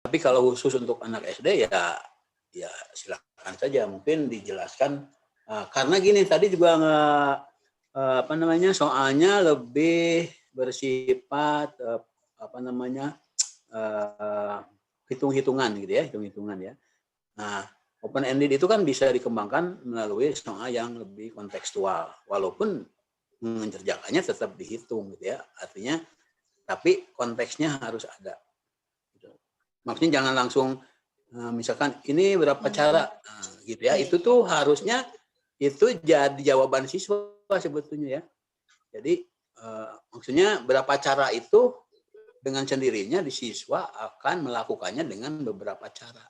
Tapi kalau khusus untuk anak SD ya silakan saja, mungkin dijelaskan karena gini tadi juga soalnya lebih bersifat hitung-hitungan gitu ya, hitung-hitungan ya. Nah, open ended itu kan bisa dikembangkan melalui soal yang lebih kontekstual, walaupun mengerjakannya tetap dihitung gitu ya. Artinya, tapi konteksnya harus ada. Gitu. Maksudnya jangan langsung misalkan ini berapa cara gitu ya. Itu tuh harusnya itu jadi jawaban siswa sebetulnya ya. Jadi maksudnya berapa cara itu dengan sendirinya di siswa akan melakukannya dengan beberapa cara.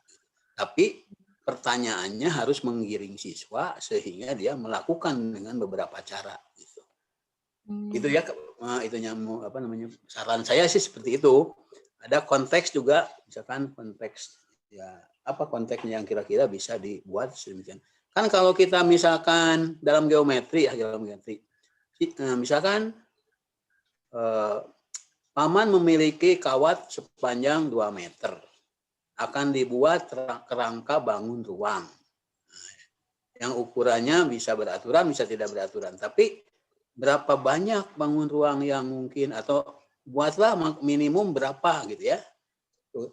Tapi pertanyaannya harus menggiring siswa sehingga dia melakukan dengan beberapa cara gitu. Itu ya itunya saran saya sih seperti itu. Ada konteks juga, misalkan konteks ya apa konteksnya yang kira-kira bisa dibuat sedemikian. Kan kalau kita misalkan dalam geometri misalkan paman memiliki kawat sepanjang 2 meter. Akan dibuat kerangka bangun ruang. Yang ukurannya bisa beraturan, bisa tidak beraturan. Tapi berapa banyak bangun ruang yang mungkin, atau buatlah minimum berapa gitu ya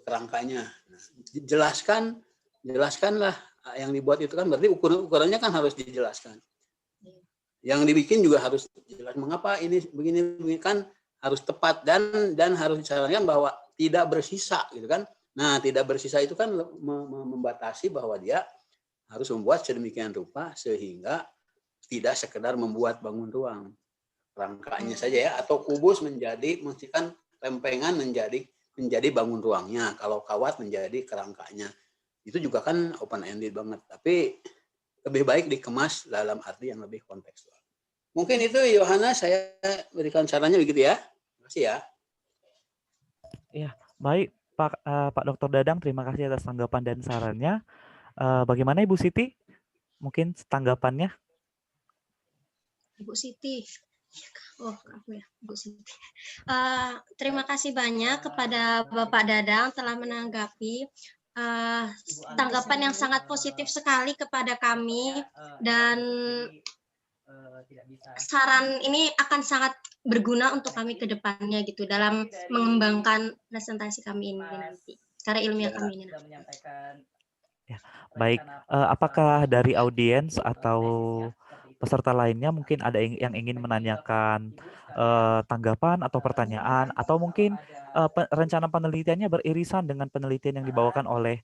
kerangkanya. Nah, jelaskanlah yang dibuat itu kan berarti ukurannya kan harus dijelaskan. Yang dibikin juga harus jelas mengapa ini begini kan harus tepat dan harus disarankan bahwa tidak bersisa gitu kan. Nah, tidak bersisa itu kan membatasi bahwa dia harus membuat sedemikian rupa sehingga tidak sekedar membuat bangun ruang rangkanya saja ya, atau kubus mestikan lempengan menjadi bangun ruangnya, kalau kawat menjadi kerangkanya. Itu juga kan open ended banget, tapi lebih baik dikemas dalam arti yang lebih kontekstual. Mungkin itu Yohana saya berikan sarannya begitu ya. Terima kasih ya. Ya, baik Pak Dr. Dadang, terima kasih atas tanggapan dan sarannya. Bagaimana Ibu Siti? Mungkin tanggapannya? Ibu Siti. Oh, aku ya, Bu Siti. Terima kasih banyak kepada Bapak Dadang telah menanggapi tanggapan yang sangat positif sekali kepada kami, dan saran ini akan sangat berguna untuk kami ke depannya gitu dalam mengembangkan presentasi kami ini nanti, karya ilmiah kami ini nanti. Ya, baik. Apakah dari audiens atau peserta lainnya mungkin ada yang ingin menanyakan tanggapan atau pertanyaan, atau mungkin rencana penelitiannya beririsan dengan penelitian yang dibawakan oleh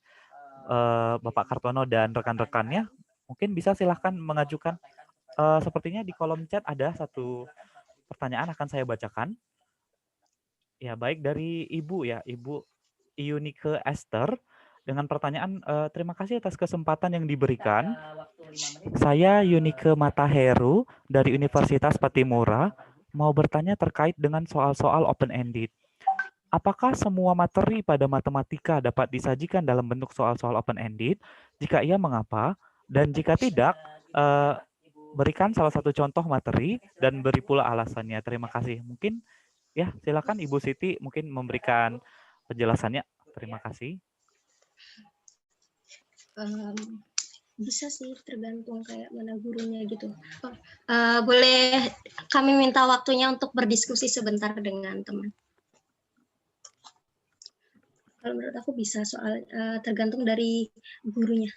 Bapak Kartono dan rekan-rekannya? Mungkin bisa silahkan mengajukan. Sepertinya di kolom chat ada satu pertanyaan, akan saya bacakan. Ya, baik dari Ibu ya, Ibu Yunike Esther. Dengan pertanyaan, terima kasih atas kesempatan yang diberikan. Saya Yunike Mataheru dari Universitas Patimura, mau bertanya terkait dengan soal-soal open-ended. Apakah semua materi pada matematika dapat disajikan dalam bentuk soal-soal open-ended? Jika iya, mengapa? Dan jika tidak, berikan salah satu contoh materi dan beri pula alasannya. Terima kasih. Mungkin ya, silakan Ibu Siti mungkin memberikan penjelasannya. Terima kasih. Bisa sih, tergantung kayak mana gurunya gitu. Boleh kami minta waktunya untuk berdiskusi sebentar dengan teman. Kalau menurut aku bisa, soal tergantung dari gurunya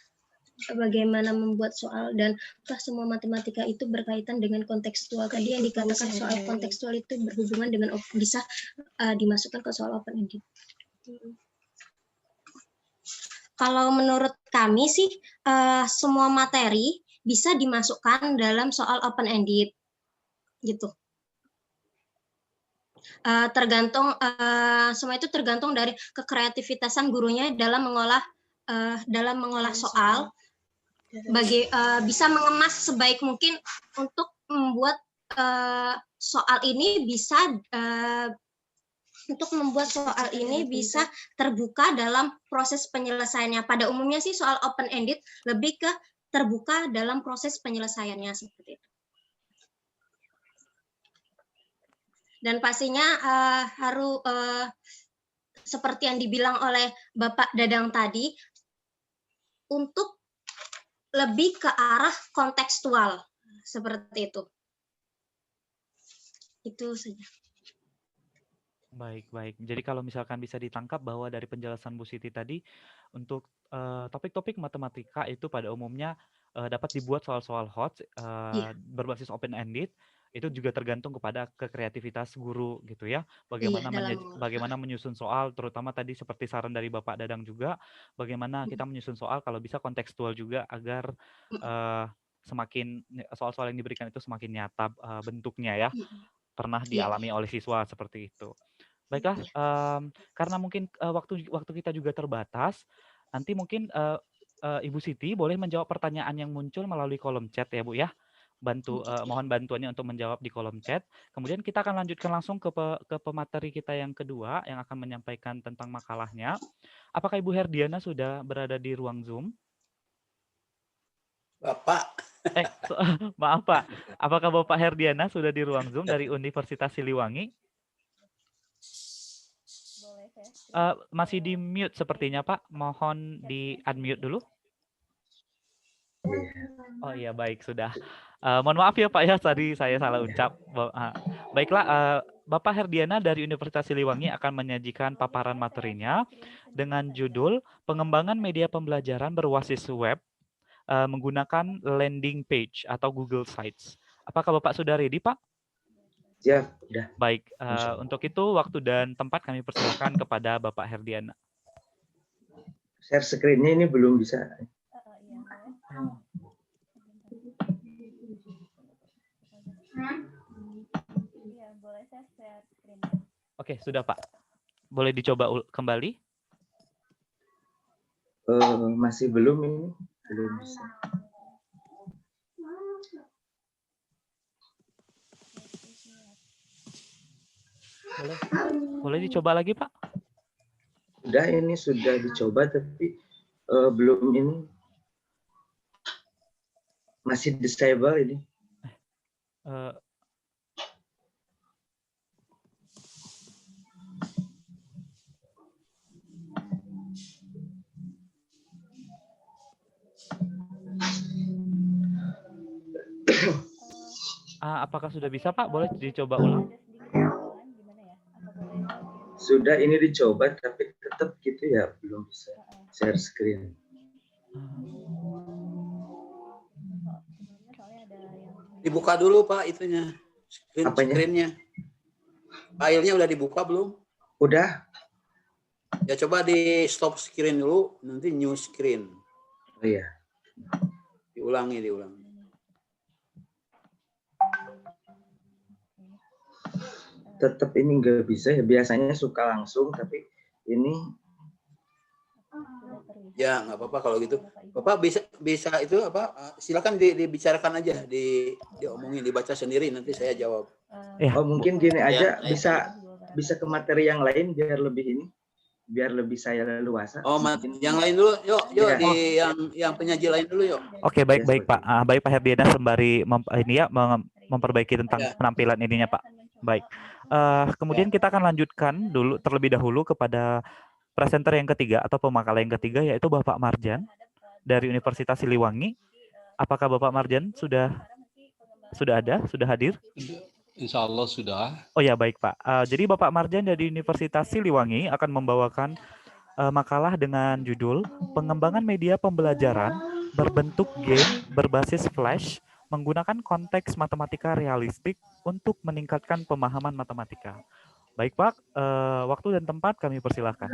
bagaimana membuat soal, dan semua matematika itu berkaitan dengan kontekstual. Tadi yang dikatakan soal kontekstual itu berhubungan dengan bisa dimasukkan ke soal open-ended. Kalau menurut kami sih semua materi bisa dimasukkan dalam soal open-ended gitu. Semua itu tergantung dari kekreativitasan gurunya dalam mengolah soal, bisa mengemas sebaik mungkin untuk membuat soal ini bisa terbuka dalam proses penyelesaiannya. Pada umumnya sih soal open-ended lebih ke terbuka dalam proses penyelesaiannya seperti itu. Dan pastinya seperti yang dibilang oleh Bapak Dadang tadi, untuk lebih ke arah kontekstual, seperti itu. Itu saja. Baik, baik. Jadi kalau misalkan bisa ditangkap bahwa dari penjelasan Bu Siti tadi, untuk topik-topik matematika itu pada umumnya dapat dibuat soal-soal hot, Iya, berbasis open-ended, itu juga tergantung kepada kekreativitas guru gitu ya. iya Bagaimana dalam mengolah. bagaimana menyusun soal, terutama tadi seperti saran dari Bapak Dadang juga, bagaimana kita menyusun soal kalau bisa kontekstual juga agar semakin soal-soal yang diberikan itu semakin nyata bentuknya ya, pernah Iya, dialami oleh siswa seperti itu. Baiklah, karena mungkin waktu waktu kita juga terbatas, nanti mungkin Ibu Siti boleh menjawab pertanyaan yang muncul melalui kolom chat ya Bu ya. Mohon bantuannya untuk menjawab di kolom chat. Kemudian kita akan lanjutkan langsung ke pemateri kita yang kedua yang akan menyampaikan tentang makalahnya. Apakah Ibu Herdiana sudah berada di ruang Zoom? Bapak. Maaf Pak, apakah Bapak Herdiana sudah di ruang Zoom dari Universitas Siliwangi? Masih di mute sepertinya Pak, mohon di unmute dulu. Oh iya baik sudah. Mohon maaf ya Pak ya, tadi saya salah ucap. Baiklah, Bapak Herdiana dari Universitas Siliwangi akan menyajikan paparan materinya dengan judul Pengembangan Media Pembelajaran Berbasis Web menggunakan landing page atau Google Sites. Apakah Bapak sudah ready Pak? Siap, udah. Baik, untuk itu waktu dan tempat kami persilakan kepada Bapak Herdiana. Share screen-nya ini belum bisa. Oke, sudah Pak. Boleh dicoba kembali? Masih belum ini, belum bisa. Boleh dicoba lagi Pak? Udah ini sudah dicoba tapi belum ini. Masih disable ini. Apakah sudah bisa Pak? Boleh dicoba ulang? Sudah ini dicoba tapi tetap gitu ya, belum bisa share screen. Dibuka dulu Pak itunya. Screen-nya. Filenya udah dibuka belum? Udah. Ya coba di stop screen dulu, nanti new screen. Oh iya. Diulangi. Tetap ini nggak bisa ya, biasanya suka langsung tapi ini ya nggak apa-apa kalau gitu. Bapak bisa itu apa? Silakan dibicarakan aja, diomongin, dibaca sendiri, nanti saya jawab. Oh mungkin gini aja, bisa ke materi yang lain biar lebih saya leluasa. Oh, yang lain dulu, yuk ya. Di yang penyaji lain dulu yuk. Oke, baik Pak. Baik Pak Herdiana sembari memperbaiki tentang penampilan ininya Pak. Baik. Kemudian kita akan lanjutkan terlebih dahulu kepada presenter yang ketiga atau pemakalah yang ketiga, yaitu Bapak Marjan dari Universitas Siliwangi. Apakah Bapak Marjan sudah hadir? Insya Allah sudah. Oh ya baik Pak. Jadi Bapak Marjan dari Universitas Siliwangi akan membawakan makalah dengan judul Pengembangan Media Pembelajaran Berbentuk Game Berbasis Flash Menggunakan Konteks Matematika Realistik untuk Meningkatkan Pemahaman Matematika. Baik Pak, waktu dan tempat kami persilahkan.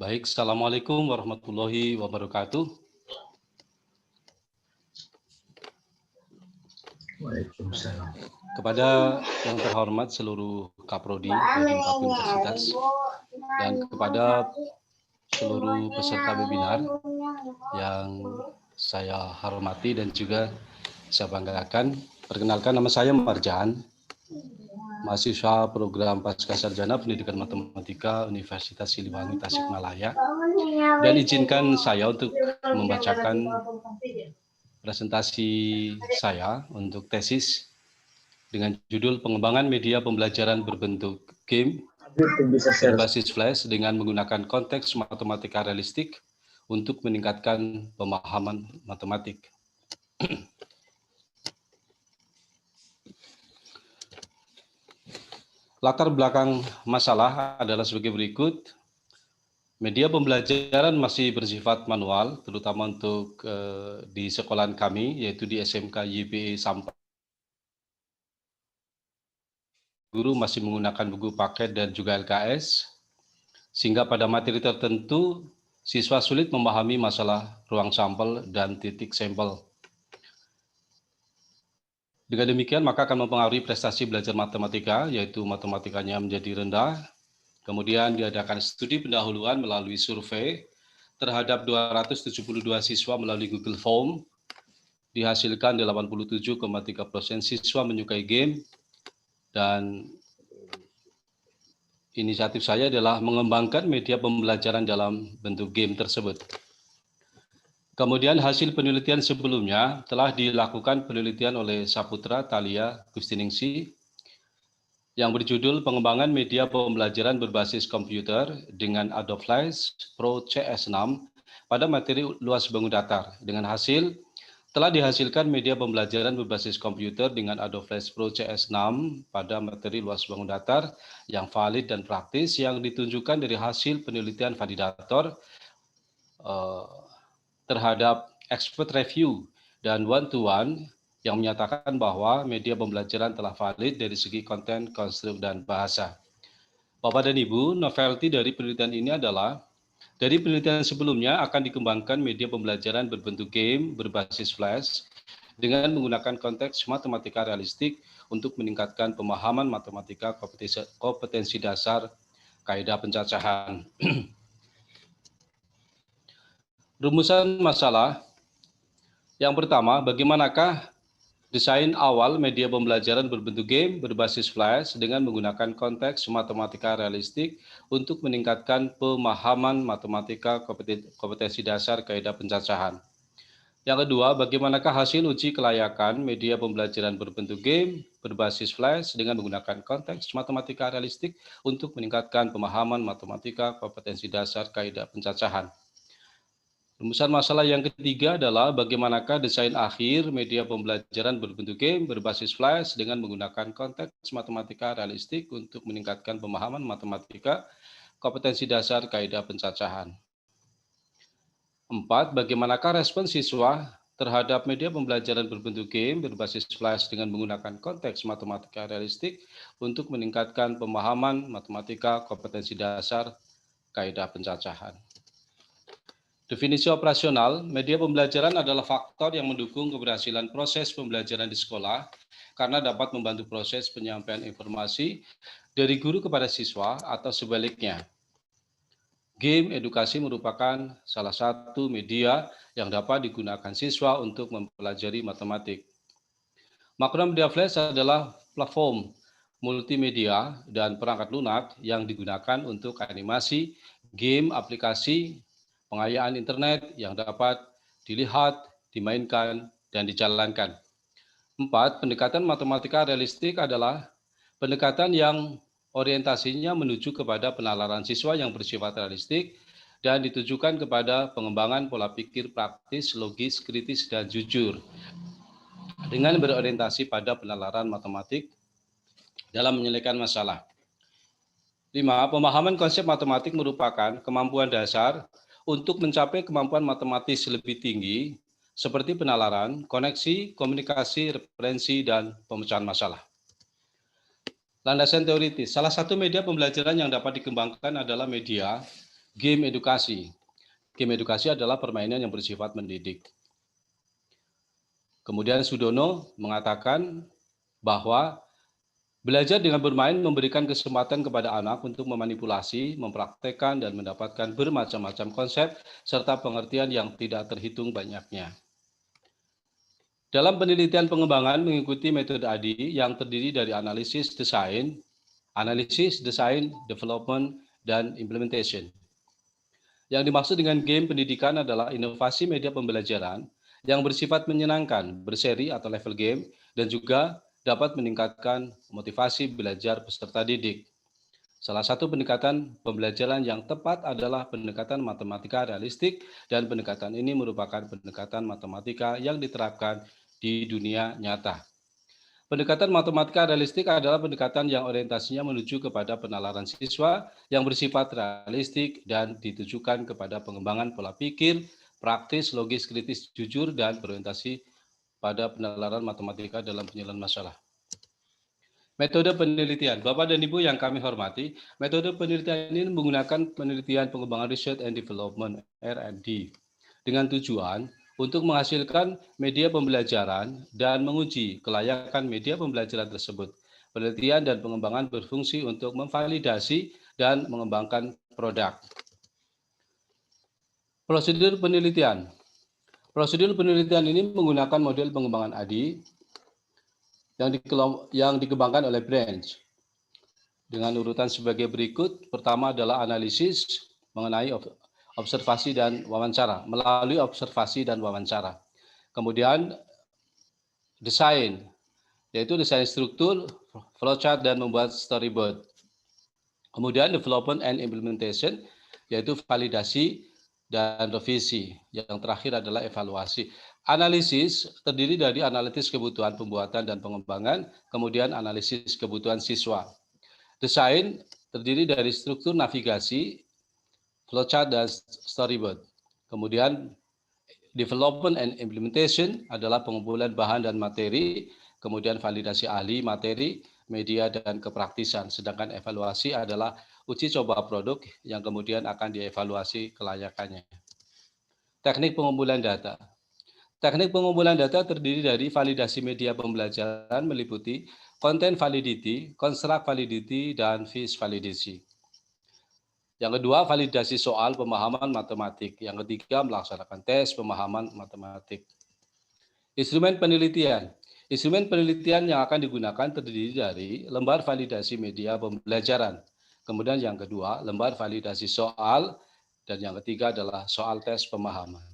Baik, Assalamualaikum warahmatullahi wabarakatuh. Waalaikumsalam. Kepada yang terhormat seluruh Kaprodi dari 4 universitas dan kepada seluruh peserta webinar yang saya hormati dan juga saya banggakan. Perkenalkan, nama saya Marjan, mahasiswa program Pascasarjana Pendidikan Matematika Universitas Siliwangi Tasikmalaya, dan izinkan saya untuk membacakan presentasi saya untuk tesis dengan judul Pengembangan Media Pembelajaran Berbentuk Game berbasis Flash dengan menggunakan konteks matematika realistik untuk meningkatkan pemahaman matematik. Latar belakang masalah adalah sebagai berikut. Media pembelajaran masih bersifat manual, terutama untuk di sekolahan kami, yaitu di SMK YPE Sampang. Guru masih menggunakan buku paket dan juga LKS, sehingga pada materi tertentu, siswa sulit memahami masalah ruang sampel dan titik sampel. Dengan demikian, maka akan mempengaruhi prestasi belajar matematika, yaitu matematikanya menjadi rendah. Kemudian diadakan studi pendahuluan melalui survei terhadap 272 siswa melalui Google Form. Dihasilkan 87,3% siswa menyukai game, dan inisiatif saya adalah mengembangkan media pembelajaran dalam bentuk game tersebut. Kemudian hasil penelitian sebelumnya telah dilakukan penelitian oleh Saputra, Thalia, Gustiningsih yang berjudul Pengembangan Media Pembelajaran Berbasis Komputer dengan Adobe Flash Pro CS6 pada materi luas bangun datar. Dengan hasil, telah dihasilkan media pembelajaran berbasis komputer dengan Adobe Flash Pro CS6 pada materi luas bangun datar yang valid dan praktis yang ditunjukkan dari hasil penelitian validator terhadap expert review dan one-to-one yang menyatakan bahwa media pembelajaran telah valid dari segi konten, konstruk, dan bahasa. Bapak dan Ibu, novelty dari penelitian ini adalah, dari penelitian sebelumnya akan dikembangkan media pembelajaran berbentuk game berbasis Flash dengan menggunakan konteks matematika realistik untuk meningkatkan pemahaman matematika kompetensi dasar kaidah pencacahan. Rumusan masalah. Yang pertama, bagaimanakah desain awal media pembelajaran berbentuk game berbasis Flash dengan menggunakan konteks matematika realistik untuk meningkatkan pemahaman matematika kompetensi dasar kaidah pencacahan. Yang kedua, bagaimanakah hasil uji kelayakan media pembelajaran berbentuk game berbasis Flash dengan menggunakan konteks matematika realistik untuk meningkatkan pemahaman matematika kompetensi dasar kaidah pencacahan. Rumusan masalah yang ketiga adalah bagaimanakah desain akhir media pembelajaran berbentuk game berbasis Flash dengan menggunakan konteks matematika realistik untuk meningkatkan pemahaman matematika kompetensi dasar kaidah pencacahan. 4. Bagaimanakah respon siswa terhadap media pembelajaran berbentuk game berbasis Flash dengan menggunakan konteks matematika realistik untuk meningkatkan pemahaman matematika kompetensi dasar kaidah pencacahan. Definisi operasional, media pembelajaran adalah faktor yang mendukung keberhasilan proses pembelajaran di sekolah karena dapat membantu proses penyampaian informasi dari guru kepada siswa atau sebaliknya. Game edukasi merupakan salah satu media yang dapat digunakan siswa untuk mempelajari matematik. Makromedia Flash adalah platform multimedia dan perangkat lunak yang digunakan untuk animasi, game, aplikasi, pengayaan internet yang dapat dilihat, dimainkan, dan dijalankan. 4. Pendekatan matematika realistik adalah pendekatan yang orientasinya menuju kepada penalaran siswa yang bersifat realistik dan ditujukan kepada pengembangan pola pikir praktis, logis, kritis, dan jujur dengan berorientasi pada penalaran matematik dalam menyelesaikan masalah. 5. Pemahaman konsep matematik merupakan kemampuan dasar untuk mencapai kemampuan matematis lebih tinggi seperti penalaran, koneksi, komunikasi, referensi, dan pemecahan masalah. Landasan teoritis. Salah satu media pembelajaran yang dapat dikembangkan adalah media game edukasi. Game edukasi adalah permainan yang bersifat mendidik. Kemudian Sudono mengatakan bahwa belajar dengan bermain memberikan kesempatan kepada anak untuk memanipulasi, mempraktekkan, dan mendapatkan bermacam-macam konsep serta pengertian yang tidak terhitung banyaknya. Dalam penelitian pengembangan mengikuti metode ADI yang terdiri dari analisis, desain, development, dan implementation. Yang dimaksud dengan game pendidikan adalah inovasi media pembelajaran yang bersifat menyenangkan, berseri atau level game, dan juga dapat meningkatkan motivasi belajar peserta didik. Salah satu pendekatan pembelajaran yang tepat adalah pendekatan matematika realistik, dan pendekatan ini merupakan pendekatan matematika yang diterapkan di dunia nyata. Pendekatan matematika realistik adalah pendekatan yang orientasinya menuju kepada penalaran siswa yang bersifat realistik dan ditujukan kepada pengembangan pola pikir, praktis, logis, kritis, jujur, dan berorientasi pada penalaran matematika dalam penyelesaian masalah. Metode penelitian. Bapak dan Ibu yang kami hormati, metode penelitian ini menggunakan penelitian pengembangan research and development (R&D) dengan tujuan untuk menghasilkan media pembelajaran dan menguji kelayakan media pembelajaran tersebut. Penelitian dan pengembangan berfungsi untuk memvalidasi dan mengembangkan produk. Prosedur penelitian. Prosedur penelitian ini menggunakan model pengembangan ADI yang dikembangkan oleh Branch dengan urutan sebagai berikut. Pertama adalah analisis mengenai observasi dan wawancara, melalui observasi dan wawancara. Kemudian desain, yaitu desain struktur, flowchart, dan membuat storyboard. Kemudian development and implementation, yaitu validasi dan revisi. Yang terakhir adalah evaluasi. Analisis terdiri dari analisis kebutuhan pembuatan dan pengembangan, kemudian analisis kebutuhan siswa. Desain terdiri dari struktur navigasi, flowchart, dan storyboard. Kemudian development and implementation adalah pengumpulan bahan dan materi, kemudian validasi ahli, materi, media, dan kepraktisan. Sedangkan evaluasi adalah uji coba produk yang kemudian akan dievaluasi kelayakannya. Teknik pengumpulan data. Teknik pengumpulan data terdiri dari validasi media pembelajaran meliputi content validity, construct validity, dan fish validity. Yang kedua, validasi soal pemahaman matematik. Yang ketiga, melaksanakan tes pemahaman matematik. Instrumen penelitian. Instrumen penelitian yang akan digunakan terdiri dari lembar validasi media pembelajaran. Kemudian yang kedua, lembar validasi soal. Dan yang ketiga adalah soal tes pemahaman.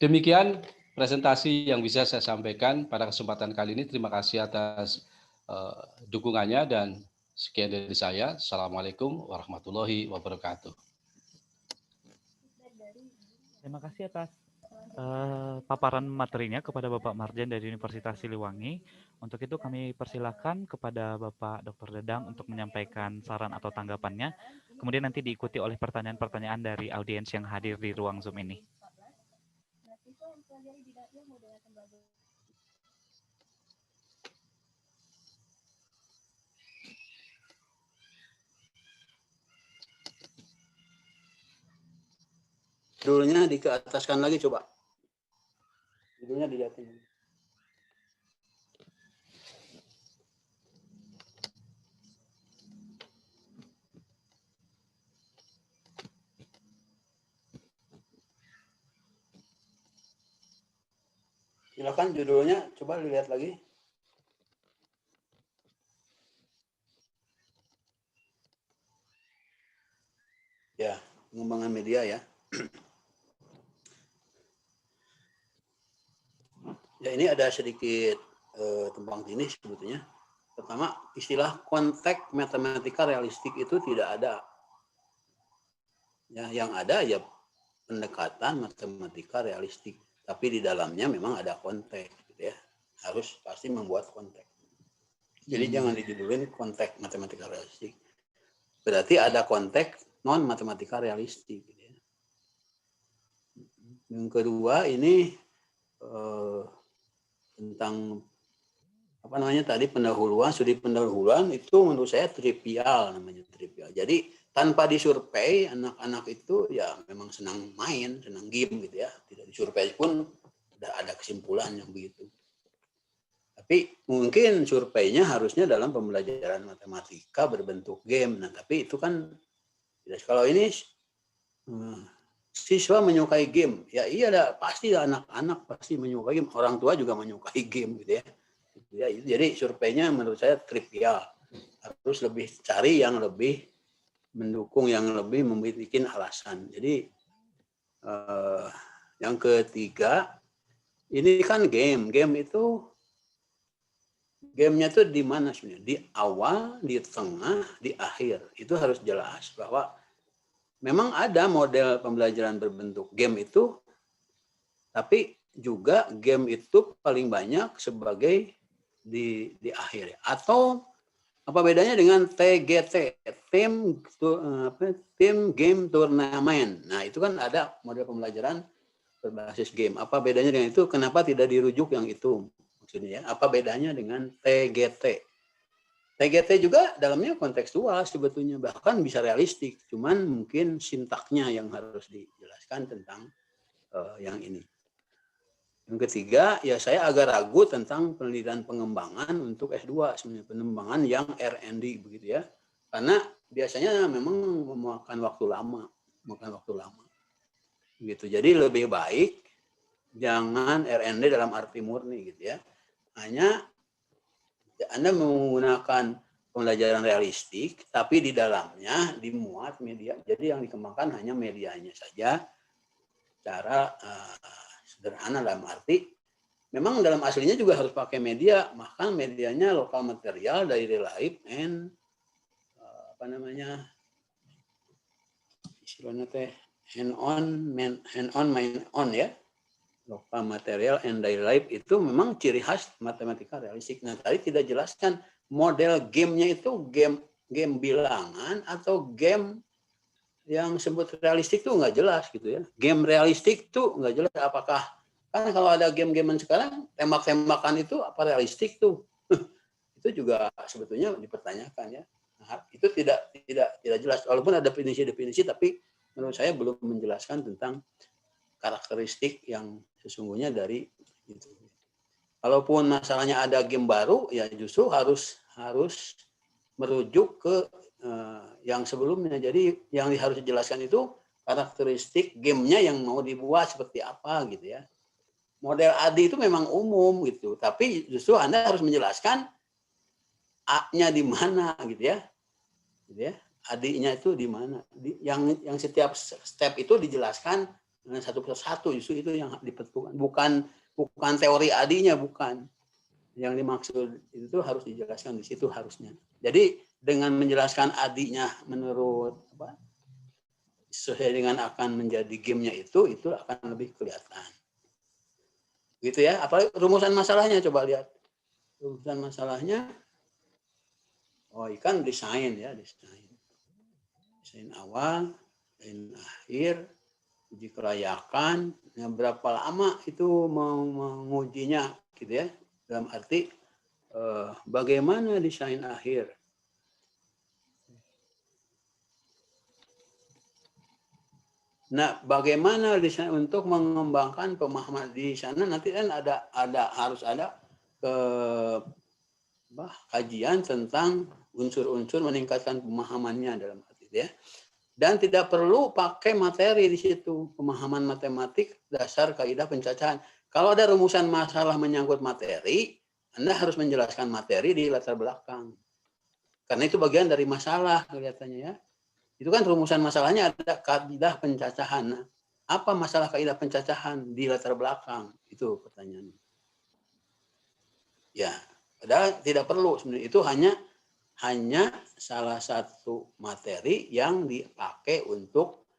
Demikian presentasi yang bisa saya sampaikan pada kesempatan kali ini. Terima kasih atas dukungannya dan sekian dari saya. Assalamualaikum warahmatullahi wabarakatuh. Terima kasih atas paparan materinya kepada Bapak Marjan dari Universitas Siliwangi. Untuk itu kami persilahkan kepada Bapak Dr. Dadang untuk menyampaikan saran atau tanggapannya. Kemudian nanti diikuti oleh pertanyaan-pertanyaan dari audiens yang hadir di ruang Zoom ini. Judulnya dikeataskan lagi coba. Judulnya dilihatin. Silakan judulnya coba dilihat lagi. Ya, pengembangan media ya. Ya, ini ada sedikit tumpang tindih sebetulnya. Pertama, istilah konteks matematika realistik itu tidak ada. Ya, yang ada ya pendekatan matematika realistik, tapi di dalamnya memang ada konteks, gitu ya. Harus pasti membuat konteks. Jadi jangan dijudulin konteks matematika realistik. Berarti ada konteks non matematika realistik. Gitu ya. Yang kedua ini tentang apa namanya tadi pendahuluan, studi pendahuluan itu menurut saya trivial namanya trivial. Jadi tanpa disurvei anak-anak itu ya memang senang main, senang game gitu ya. Tidak disurvei pun udah ada kesimpulan yang begitu. Tapi mungkin surveinya harusnya dalam pembelajaran matematika berbentuk game. Nah, tapi itu kan kalau ini siswa menyukai game, ya iya pasti anak-anak pasti menyukai game, orang tua juga menyukai game gitu ya. Ya, jadi surveinya menurut saya trivial, harus lebih cari yang lebih mendukung, yang lebih membuat alasan. Jadi yang ketiga ini kan game itu Game-nya tuh di mana sebenarnya? Di awal, di tengah, di akhir. Itu harus jelas bahwa memang ada model pembelajaran berbentuk game itu, tapi juga game itu paling banyak sebagai di akhir. Atau apa bedanya dengan TGT, Team Game Turnamen. Nah, itu kan ada model pembelajaran berbasis game. Apa bedanya dengan itu? Kenapa tidak dirujuk yang itu? Maksudnya ya, apa bedanya dengan TGT? TGT juga dalamnya kontekstual sebetulnya, bahkan bisa realistik. Cuman mungkin sintaknya yang harus dijelaskan tentang yang ini. Yang ketiga, ya saya agak ragu tentang penelitian pengembangan untuk S2, sebenarnya pengembangan yang R&D begitu ya. Karena biasanya memang memakan waktu lama, Gitu. Jadi lebih baik jangan R&D dalam arti murni gitu ya. Hanya Anda menggunakan pembelajaran realistik, tapi di dalamnya dimuat media. Jadi yang dikembangkan hanya medianya saja, cara sederhana dalam arti memang dalam aslinya juga harus pakai media, maka medianya lokal material dari real life and istilahnya teh hand on main on ya. Lokal material and daily life itu memang ciri khas matematika realistik. Nah, tadi tidak jelaskan model gamenya itu game bilangan atau game yang sebut realistik tuh nggak jelas gitu ya. Game realistik tuh nggak jelas apakah, kan kalau ada game-gamean sekarang tembak-tembakan itu apa realistik tuh? Itu juga sebetulnya dipertanyakan ya. Nah, itu tidak jelas. Walaupun ada definisi-definisi, tapi menurut saya belum menjelaskan tentang karakteristik yang sesungguhnya dari itu. Kalaupun masalahnya ada game baru, ya justru harus merujuk ke yang sebelumnya. Jadi yang harus dijelaskan itu karakteristik gamenya yang mau dibuat seperti apa gitu ya. Model ADI itu memang umum gitu, tapi justru Anda harus menjelaskan A-nya di mana gitu ya. ADI-nya itu di mana. Yang setiap step itu dijelaskan satu persatu, justru itu yang diperlukan. Bukan teori ADI-nya, bukan. Yang dimaksud itu harus dijelaskan di situ harusnya. Jadi dengan menjelaskan ADI-nya menurut sesuai dengan akan menjadi gamenya itu akan lebih kelihatan. Gitu ya. Apalagi rumusan masalahnya, coba lihat. Rumusan masalahnya, ikan desain ya, desain awal, desain akhir, uji kelayakan, berapa lama itu mau mengujinya gitu ya, dalam arti bagaimana desain akhir. Nah, bagaimana desain untuk mengembangkan pemahaman di sana, nanti kan harus ada kajian tentang unsur-unsur meningkatkan pemahamannya dalam arti ya. Dan tidak perlu pakai materi di situ, pemahaman matematik dasar kaidah pencacahan. Kalau ada rumusan masalah menyangkut materi, Anda harus menjelaskan materi di latar belakang. Karena itu bagian dari masalah kelihatannya ya. Itu kan rumusan masalahnya ada kaidah pencacahan. Nah, apa masalah kaidah pencacahan di latar belakang? Itu pertanyaannya. Ya, padahal tidak perlu sebenarnya, itu hanya salah satu materi yang dipakai untuk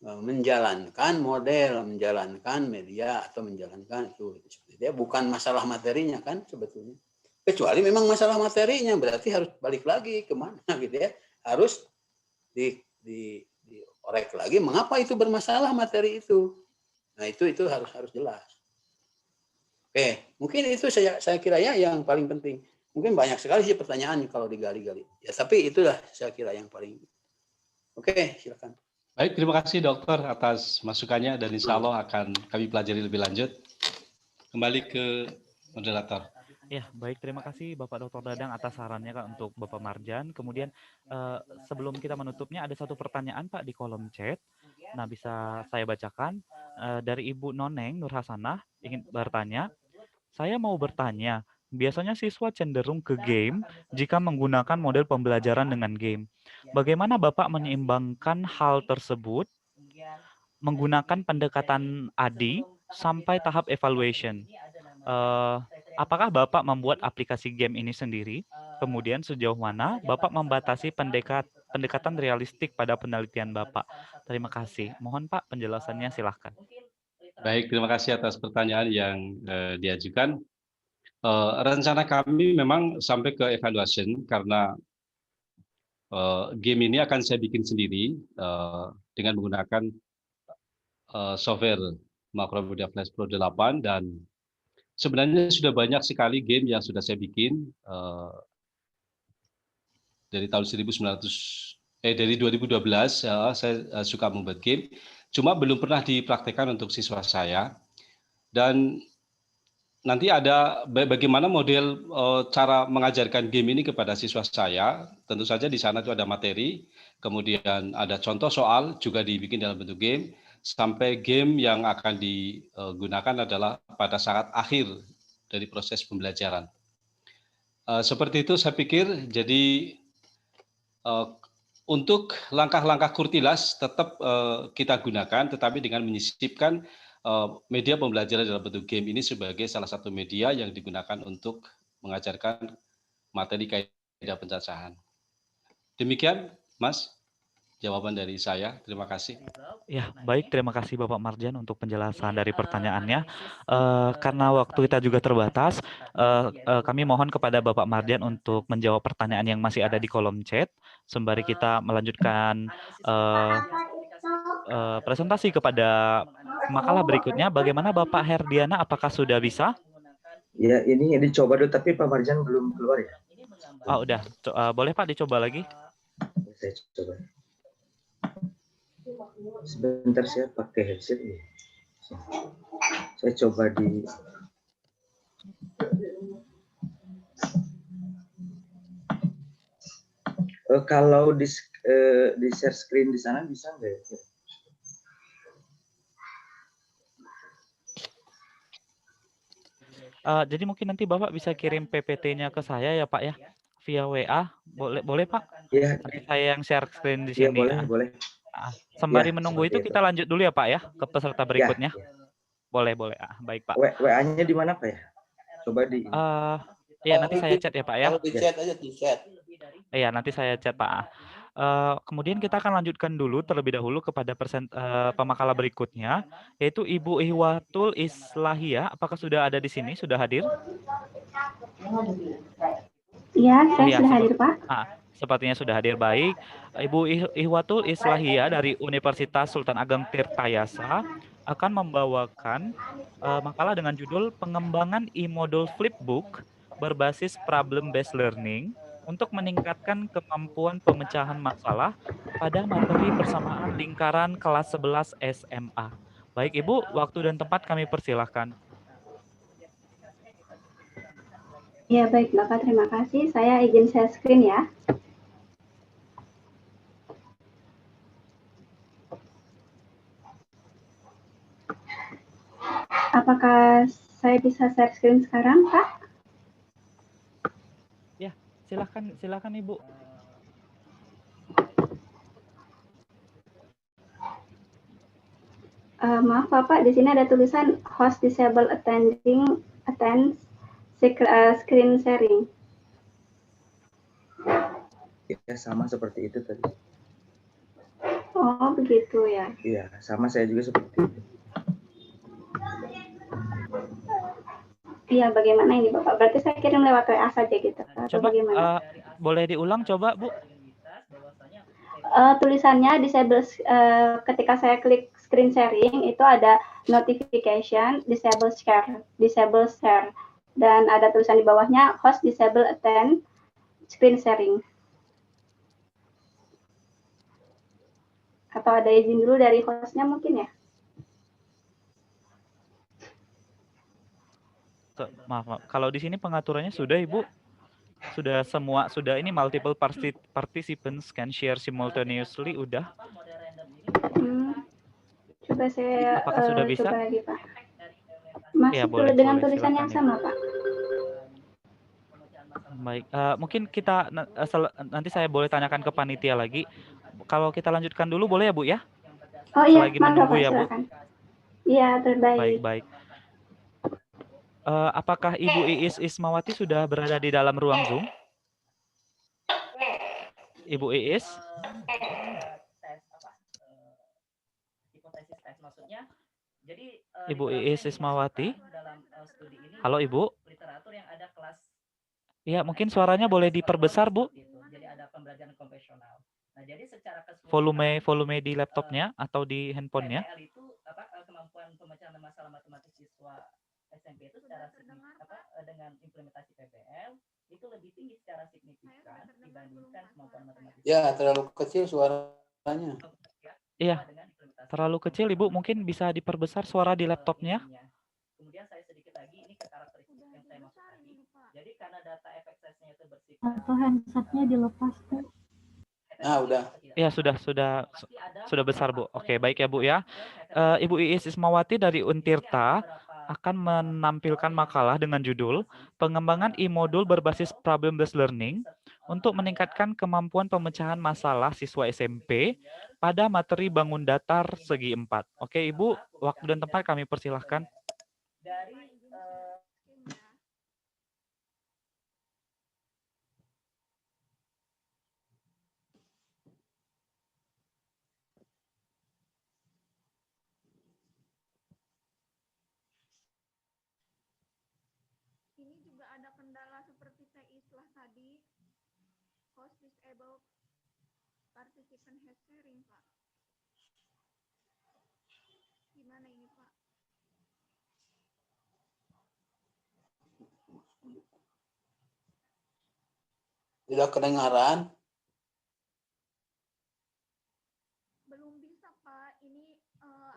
menjalankan model, menjalankan media atau menjalankan itu. Bukan masalah materinya kan sebetulnya. Kecuali memang masalah materinya, berarti harus balik lagi kemana gitu ya. Harus diorek lagi mengapa itu bermasalah materi itu. Nah itu harus jelas. Oke, mungkin itu saya kira ya yang paling penting. Mungkin banyak sekali sih pertanyaan kalau digali-gali. Ya, tapi itulah saya kira yang paling. Oke, silakan. Baik, terima kasih dokter atas masukannya dan insya Allah akan kami pelajari lebih lanjut. Kembali ke moderator. Ya, baik. Terima kasih Bapak Dr. Dadang atas sarannya Kak untuk Bapak Marjan. Kemudian sebelum kita menutupnya ada satu pertanyaan Pak di kolom chat. Nah, bisa saya bacakan dari Ibu Noneng Nur Hasanah ingin bertanya. Saya mau bertanya, biasanya siswa cenderung ke game jika menggunakan model pembelajaran dengan game. Bagaimana Bapak menyeimbangkan hal tersebut menggunakan pendekatan ADI sampai tahap evaluation? apakah Bapak membuat aplikasi game ini sendiri? Kemudian sejauh mana Bapak membatasi pendekatan realistik pada penelitian Bapak? Terima kasih. Mohon Pak penjelasannya, silahkan. Baik, terima kasih atas pertanyaan yang diajukan. Rencana kami memang sampai ke evaluation karena game ini akan saya bikin sendiri dengan menggunakan software Macromedia Flash Pro 8, dan sebenarnya sudah banyak sekali game yang sudah saya bikin dari tahun 2012 saya suka membuat game, cuma belum pernah dipraktekkan untuk siswa saya. Dan nanti ada bagaimana model cara mengajarkan game ini kepada siswa saya. Tentu saja di sana itu ada materi, kemudian ada contoh soal juga dibikin dalam bentuk game, sampai game yang akan digunakan adalah pada saat akhir dari proses pembelajaran. Seperti itu saya pikir. Jadi untuk langkah-langkah kurtilas tetap kita gunakan, tetapi dengan menyisipkan media pembelajaran dalam bentuk game ini sebagai salah satu media yang digunakan untuk mengajarkan materi kaidah pencacahan. Demikian, Mas, jawaban dari saya. Terima kasih. Ya, baik. Terima kasih Bapak Mardian untuk penjelasan dari pertanyaannya. Karena waktu kita juga terbatas, kami mohon kepada Bapak Mardian untuk menjawab pertanyaan yang masih ada di kolom chat, sembari kita melanjutkan presentasi kepada makalah berikutnya. Bagaimana Bapak Herdiana, apakah sudah bisa? Ya, ini dicoba dulu, tapi Pak Marjan belum keluar ya. Udah. Boleh Pak dicoba lagi? Saya coba. Sebentar, saya pakai headset ya. Saya coba di kalau di share screen di sana bisa nggak ya? Jadi mungkin nanti Bapak bisa kirim PPT-nya ke saya ya Pak ya, via WA. Boleh Pak? Ya. Nanti saya yang share screen di Ya, sini. boleh. Sembari Ya, menunggu itu kita lanjut dulu ya Pak ya ke peserta berikutnya. Ya. Boleh. Baik Pak. WA-nya di mana Pak ya? Coba di. Ya nanti saya chat ya Pak ya. Kalau di chat aja, di chat. Iya, nanti saya chat Pak. Kemudian kita akan lanjutkan dulu terlebih dahulu kepada pemakalah berikutnya, yaitu Ibu Ihwatul Islahiyah. Apakah sudah ada di sini? Sudah hadir? Iya, saya sudah hadir Pak. Sepertinya sudah hadir. Baik. Ibu Ihwatul Islahiyah dari Universitas Sultan Ageng Tirtayasa akan membawakan makalah dengan judul Pengembangan e-modul Flipbook berbasis problem based learning untuk meningkatkan kemampuan pemecahan masalah pada materi persamaan lingkaran kelas 11 SMA. Baik Ibu, waktu dan tempat kami persilahkan. Ya baik Bapak, terima kasih. Saya izin share screen ya. Apakah saya bisa share screen sekarang, Pak? Ya, silakan Ibu. Maaf Bapak, di sini ada tulisan host disable attends screen sharing. Ya, sama seperti itu tadi. Oh, begitu ya. Iya, sama saya juga seperti itu. Iya, bagaimana ini Bapak? Berarti saya kirim lewat WA saja gitu. Coba boleh diulang coba Bu? Tulisannya disable ketika saya klik screen sharing itu ada notification disable share dan ada tulisan di bawahnya host disable attend screen sharing. Atau ada izin dulu dari hostnya mungkin ya? Maaf. Kalau di sini pengaturannya sudah Ibu? Sudah ini multiple participants can share simultaneously udah? Coba saya apakah sudah bisa? Coba lagi Pak. Masih ya, dengan tulisan silakan, yang sama Pak. Baik, mungkin kita nanti saya boleh tanyakan ke panitia lagi. Kalau kita lanjutkan dulu boleh ya Bu ya? Oh iya, selagi menunggu ya Bu. Iya, terbaik. Baik. Apakah Ibu Iis Ismawati sudah berada di dalam ruang Zoom? Ibu Iis? Ibu Iis Ismawati? Halo Ibu? Iya, mungkin suaranya boleh diperbesar, Bu. Volume di laptopnya atau di handphonenya. Kemampuan pemecahan masalah matematik siswa SMP itu secara dengan implementasi PPL itu lebih tinggi secara signifikan dibandingkan kemampuan matematik. Ya, terlalu kecil suaranya. Iya, terlalu kecil, Ibu. Mungkin bisa diperbesar suara di laptopnya. Kemudian saya sedikit lagi, ini ke karakteristik yang saya maksud tadi. Jadi karena data efek size-nya itu bersifat Atau handsetnya dilepas, Bu. Nah, udah. Ya, sudah besar, Bu. Oke, baik ya, Bu ya. Ibu Iis Ismawati dari Untirta akan menampilkan makalah dengan judul Pengembangan e-modul berbasis problem-based learning untuk meningkatkan kemampuan pemecahan masalah siswa SMP pada materi bangun datar segi 4. Oke, Ibu, waktu dan tempat kami persilahkan. dari ini juga ada kendala seperti Islah tadi, host disable participant has sharing, Pak. Gimana ini, Pak? Tidak kedengaran. Belum bisa, Pak. Ini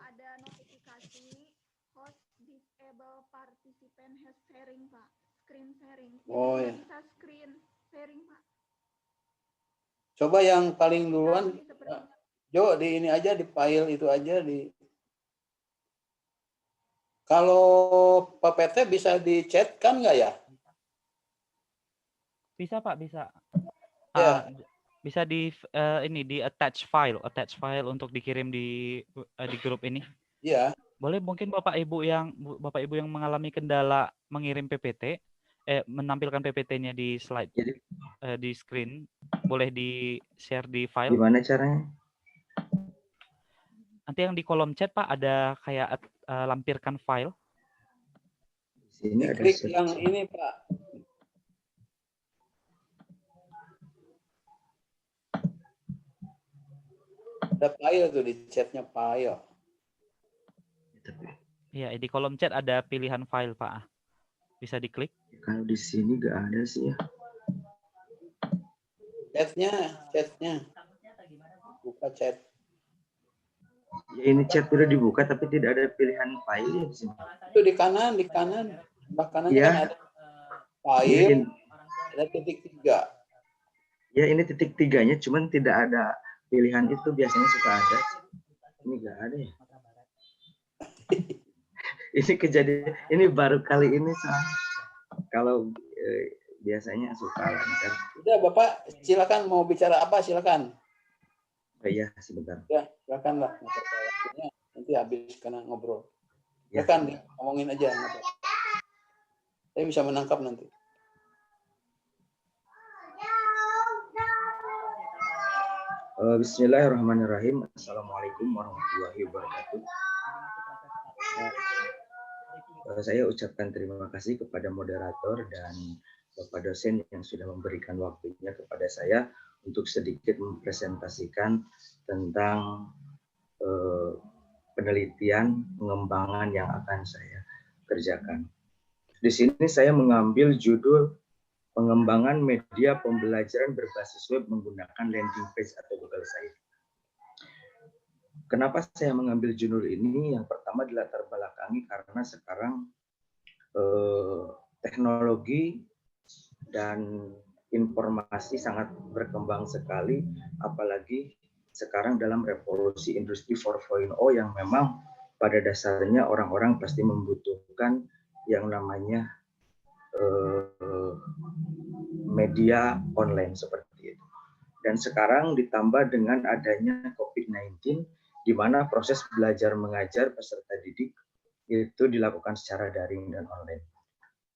ada notifikasi host disable participant has sharing, Pak. Screen sharing. Ini Oh, nggak ya. bisa screen sharing, Pak. Coba yang paling duluan, Jadi seperti Jo, di ini aja, di file itu aja. Kalau PPT bisa di chat kan nggak ya? Bisa, Pak, bisa. Ya. Bisa di attach file untuk dikirim di grup ini. Iya. Boleh mungkin Bapak Ibu yang mengalami kendala mengirim PPT, menampilkan PPT-nya di slide, Jadi di screen, boleh di-share di file. gimana caranya? Nanti yang di kolom chat, Pak, ada kayak lampirkan file. Di sini ada Klik search. yang ini, Pak. Ada file tuh di chatnya file. Iya, di kolom chat ada pilihan file, Pak. Bisa diklik. Kalau di sini nggak ada sih ya. Chatnya. Buka chat. Ya, ini chat udah dibuka tapi tidak ada pilihan file ya di sini. Itu di kanan. Sebelah kanan Iya. kan ada file, ada titik 3. Ya, ini titik 3-nya, cuman tidak ada pilihan itu, biasanya suka ada. Ini nggak ada ya. Ini kejadian, ini baru kali ini kalau biasanya suka lancar. Udah, Bapak, silakan mau bicara apa, silakan. Oh, iya, sebentar. Ya, silakan lah. Nanti habis karena ngobrol. Ya, Silakan ngomongin aja. Saya bisa menangkap nanti. Bismillahirrahmanirrahim. Assalamualaikum warahmatullahi wabarakatuh. Saya ucapkan terima kasih kepada moderator dan Bapak dosen yang sudah memberikan waktunya kepada saya untuk sedikit mempresentasikan tentang penelitian pengembangan yang akan saya kerjakan. Di sini saya mengambil judul pengembangan media pembelajaran berbasis web menggunakan landing page atau Google Site. Kenapa saya mengambil judul ini? Yang pertama dilatar belakangi karena sekarang teknologi dan informasi sangat berkembang sekali, apalagi sekarang dalam revolusi industri 4.0 yang memang pada dasarnya orang-orang pasti membutuhkan yang namanya media online seperti itu. Dan sekarang ditambah dengan adanya COVID-19, di mana proses belajar mengajar peserta didik itu dilakukan secara daring dan online.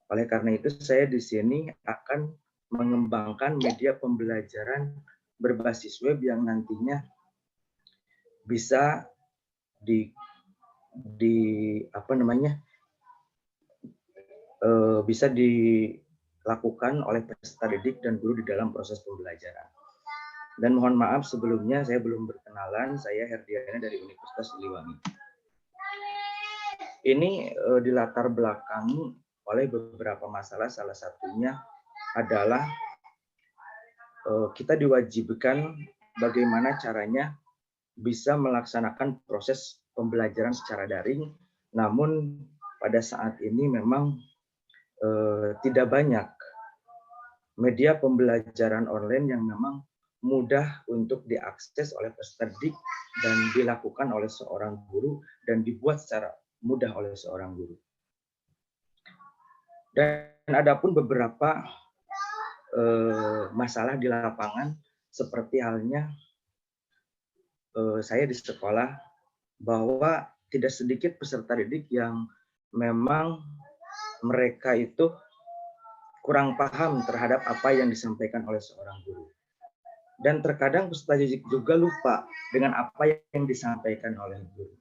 Oleh karena itu saya di sini akan mengembangkan media pembelajaran berbasis web yang nantinya bisa bisa dilakukan oleh peserta didik dan guru di dalam proses pembelajaran. Dan mohon maaf sebelumnya saya belum berkenalan, saya Herdiana dari Universitas Siliwangi. Ini dilatar belakangi oleh beberapa masalah, salah satunya adalah kita diwajibkan bagaimana caranya bisa melaksanakan proses pembelajaran secara daring, namun pada saat ini memang tidak banyak media pembelajaran online yang memang mudah untuk diakses oleh peserta didik dan dilakukan oleh seorang guru dan dibuat secara mudah oleh seorang guru. Dan ada pun beberapa masalah di lapangan seperti halnya saya di sekolah bahwa tidak sedikit peserta didik yang memang mereka itu kurang paham terhadap apa yang disampaikan oleh seorang guru. Dan terkadang peserta didik juga lupa dengan apa yang disampaikan oleh guru.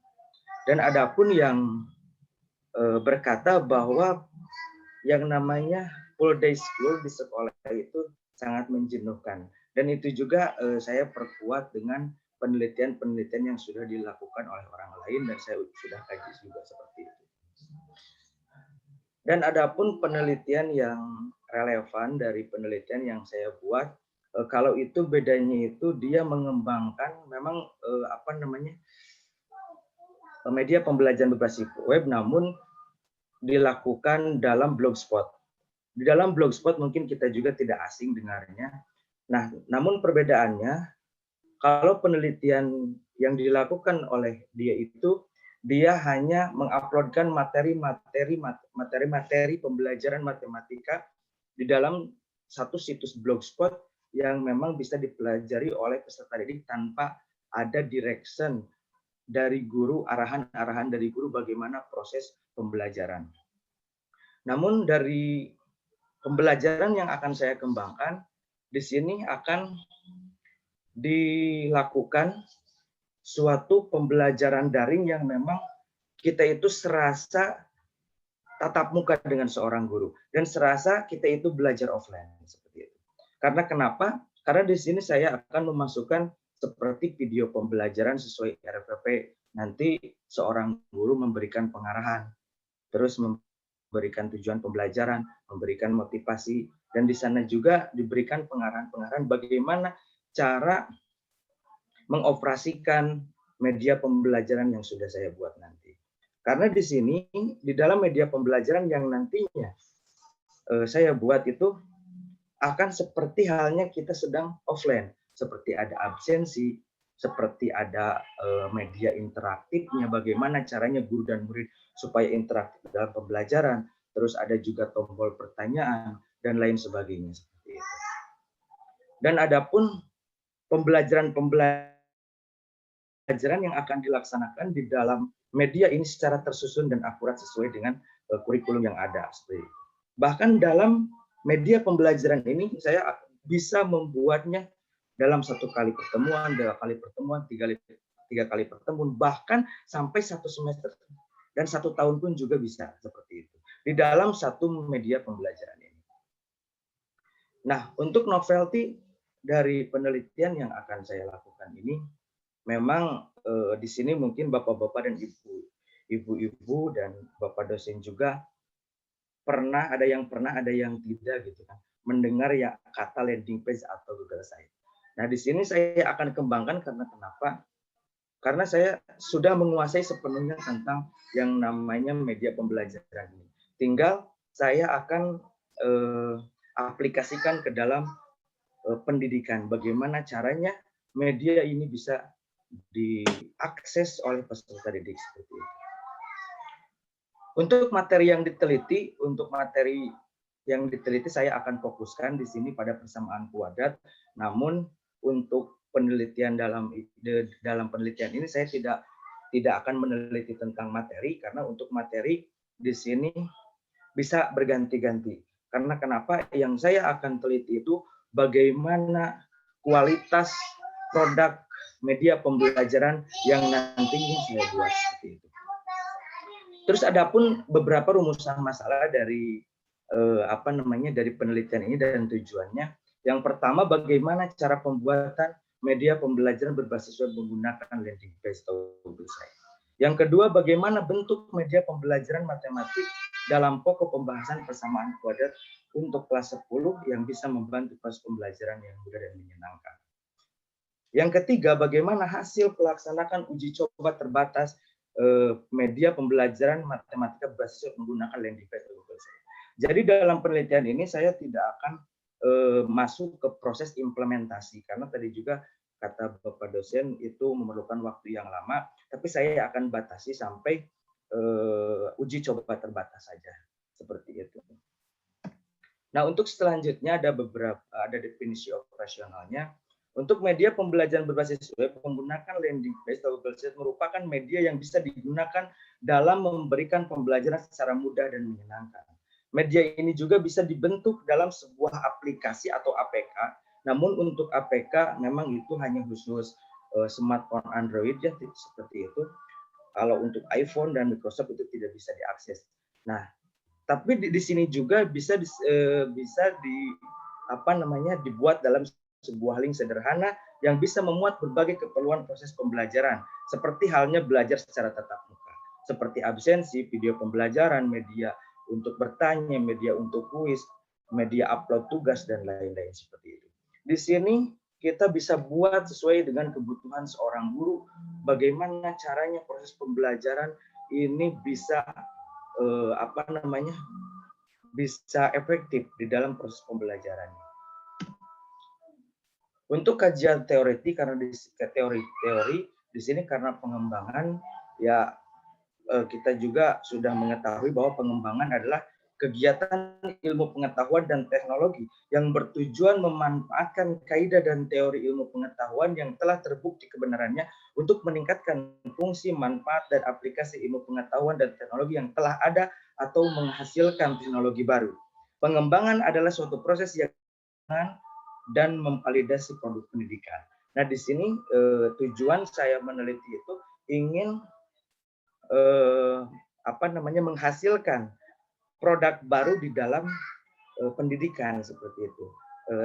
Dan ada pun yang berkata bahwa yang namanya full day school di sekolah itu sangat menjenuhkan. Dan itu juga saya perkuat dengan penelitian-penelitian yang sudah dilakukan oleh orang lain dan saya sudah kaji juga seperti itu. Dan ada pun penelitian yang relevan dari penelitian yang saya buat, kalau itu bedanya itu dia mengembangkan memang media pembelajaran berbasis web, namun dilakukan dalam Blogspot. Di dalam Blogspot mungkin kita juga tidak asing dengarnya. Nah, namun perbedaannya kalau penelitian yang dilakukan oleh dia itu dia hanya menguploadkan materi-materi pembelajaran matematika di dalam satu situs Blogspot yang memang bisa dipelajari oleh peserta didik tanpa ada direction dari guru, arahan-arahan dari guru bagaimana proses pembelajaran. Namun dari pembelajaran yang akan saya kembangkan di sini akan dilakukan suatu pembelajaran daring yang memang kita itu serasa tatap muka dengan seorang guru dan serasa kita itu belajar offline seperti itu. Karena kenapa? Karena di sini saya akan memasukkan seperti video pembelajaran sesuai RPP. Nanti seorang guru memberikan pengarahan, terus memberikan tujuan pembelajaran, memberikan motivasi, dan di sana juga diberikan pengarahan-pengarahan bagaimana cara mengoperasikan media pembelajaran yang sudah saya buat nanti. Karena di sini, di dalam media pembelajaran yang nantinya saya buat itu akan seperti halnya kita sedang offline. Seperti ada absensi, seperti ada media interaktifnya, bagaimana caranya guru dan murid supaya interaktif dalam pembelajaran. Terus ada juga tombol pertanyaan, dan lain sebagainya. Seperti itu. Dan ada pun pembelajaran yang akan dilaksanakan di dalam media ini secara tersusun dan akurat sesuai dengan kurikulum yang ada. Bahkan dalam media pembelajaran ini saya bisa membuatnya dalam 1 kali pertemuan, 2 kali pertemuan, 3 kali pertemuan, bahkan sampai 1 semester dan 1 tahun pun juga bisa seperti itu di dalam satu media pembelajaran ini. Nah, untuk novelty dari penelitian yang akan saya lakukan ini, memang di sini mungkin bapak-bapak dan ibu-ibu dan bapak dosen juga pernah, ada yang tidak gitu kan, mendengar ya kata landing page atau Google Site. Nah, di sini saya akan kembangkan karena kenapa? Karena saya sudah menguasai sepenuhnya tentang yang namanya media pembelajaran ini. Tinggal saya akan aplikasikan ke dalam pendidikan. Bagaimana caranya media ini bisa diakses oleh peserta didik seperti itu. Untuk materi yang diteliti, saya akan fokuskan di sini pada persamaan kuadrat. Namun untuk penelitian dalam penelitian ini saya tidak akan meneliti tentang materi, karena untuk materi di sini bisa berganti-ganti. Karena kenapa? Yang saya akan teliti itu bagaimana kualitas produk media pembelajaran yang nantinya saya buat seperti itu. Terus ada pun beberapa rumusan masalah dari dari penelitian ini dan tujuannya. Yang pertama, bagaimana cara pembuatan media pembelajaran berbasis web menggunakan landing page atau Google Site. Yang kedua, bagaimana bentuk media pembelajaran matematik dalam pokok pembahasan persamaan kuadrat untuk kelas 10 yang bisa membantu proses pembelajaran yang mudah dan menyenangkan. Yang ketiga, bagaimana hasil pelaksanaan uji coba terbatas media pembelajaran matematika berbasis menggunakan landing page Google Site. Jadi dalam penelitian ini saya tidak akan masuk ke proses implementasi karena tadi juga kata Bapak dosen itu memerlukan waktu yang lama, tapi saya akan batasi sampai uji coba terbatas saja seperti itu. Nah, untuk selanjutnya ada definisi operasionalnya. Untuk media pembelajaran berbasis web menggunakan landing page atau Google Site merupakan media yang bisa digunakan dalam memberikan pembelajaran secara mudah dan menyenangkan. Media ini juga bisa dibentuk dalam sebuah aplikasi atau APK. Namun untuk APK memang itu hanya khusus smartphone Android ya seperti itu. Kalau untuk iPhone dan Microsoft itu tidak bisa diakses. Nah, tapi di sini juga bisa dibuat dalam sebuah link sederhana yang bisa memuat berbagai keperluan proses pembelajaran, seperti halnya belajar secara tatap muka, seperti absensi, video pembelajaran, media untuk bertanya, media untuk kuis, media upload tugas, dan lain-lain seperti itu. Di sini kita bisa buat sesuai dengan kebutuhan seorang guru, bagaimana caranya proses pembelajaran ini bisa bisa efektif di dalam proses pembelajaran. Untuk kajian teori karena teori di sini karena pengembangan ya kita juga sudah mengetahui bahwa pengembangan adalah kegiatan ilmu pengetahuan dan teknologi yang bertujuan memanfaatkan kaidah dan teori ilmu pengetahuan yang telah terbukti kebenarannya untuk meningkatkan fungsi, manfaat, dan aplikasi ilmu pengetahuan dan teknologi yang telah ada atau menghasilkan teknologi baru. Pengembangan adalah suatu proses yang dan memvalidasi produk pendidikan. Nah, di sini tujuan saya meneliti itu ingin menghasilkan produk baru di dalam pendidikan seperti itu.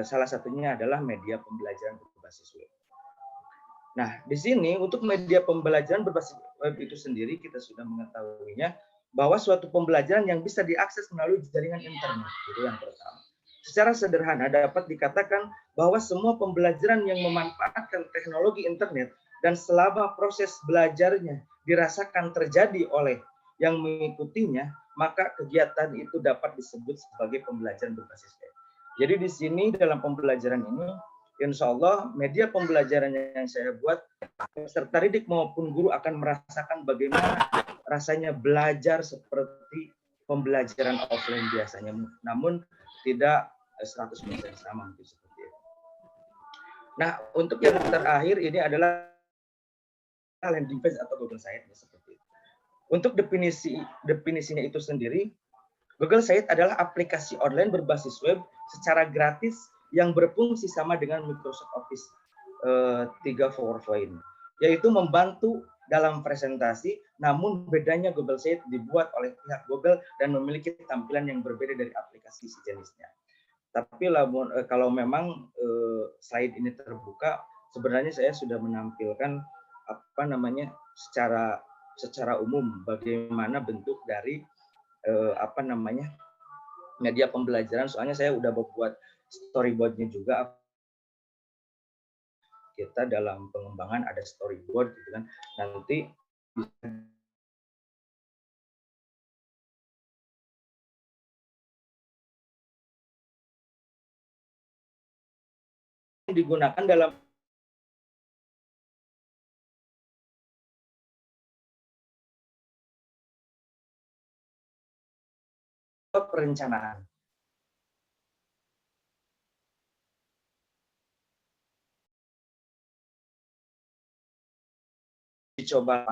Salah satunya adalah media pembelajaran berbasis web. Nah, di sini untuk media pembelajaran berbasis web itu sendiri kita sudah mengetahuinya bahwa suatu pembelajaran yang bisa diakses melalui jaringan internet, itu yang pertama. Secara sederhana dapat dikatakan bahwa semua pembelajaran yang memanfaatkan teknologi internet dan selama proses belajarnya dirasakan terjadi oleh yang mengikutinya, maka kegiatan itu dapat disebut sebagai pembelajaran berbasis web. Jadi di sini dalam pembelajaran ini, insya Allah media pembelajaran yang saya buat, peserta didik maupun guru akan merasakan bagaimana rasanya belajar seperti pembelajaran offline biasanya, namun tidak 100% sama mungkin seperti itu. Nah, untuk yang terakhir ini adalah landing page atau Google Site seperti itu. Untuk definisinya itu sendiri, Google Site adalah aplikasi online berbasis web secara gratis yang berfungsi sama dengan Microsoft Office 3.4, yaitu membantu dalam presentasi, namun bedanya Google Site dibuat oleh pihak Google dan memiliki tampilan yang berbeda dari aplikasi sejenisnya. Tapi kalau memang slide ini terbuka, sebenarnya saya sudah menampilkan secara umum bagaimana bentuk dari media pembelajaran. Soalnya saya udah membuat storyboardnya juga. Kita dalam pengembangan ada storyboard gitu kan. Nanti digunakan dalam perencanaan. Dicoba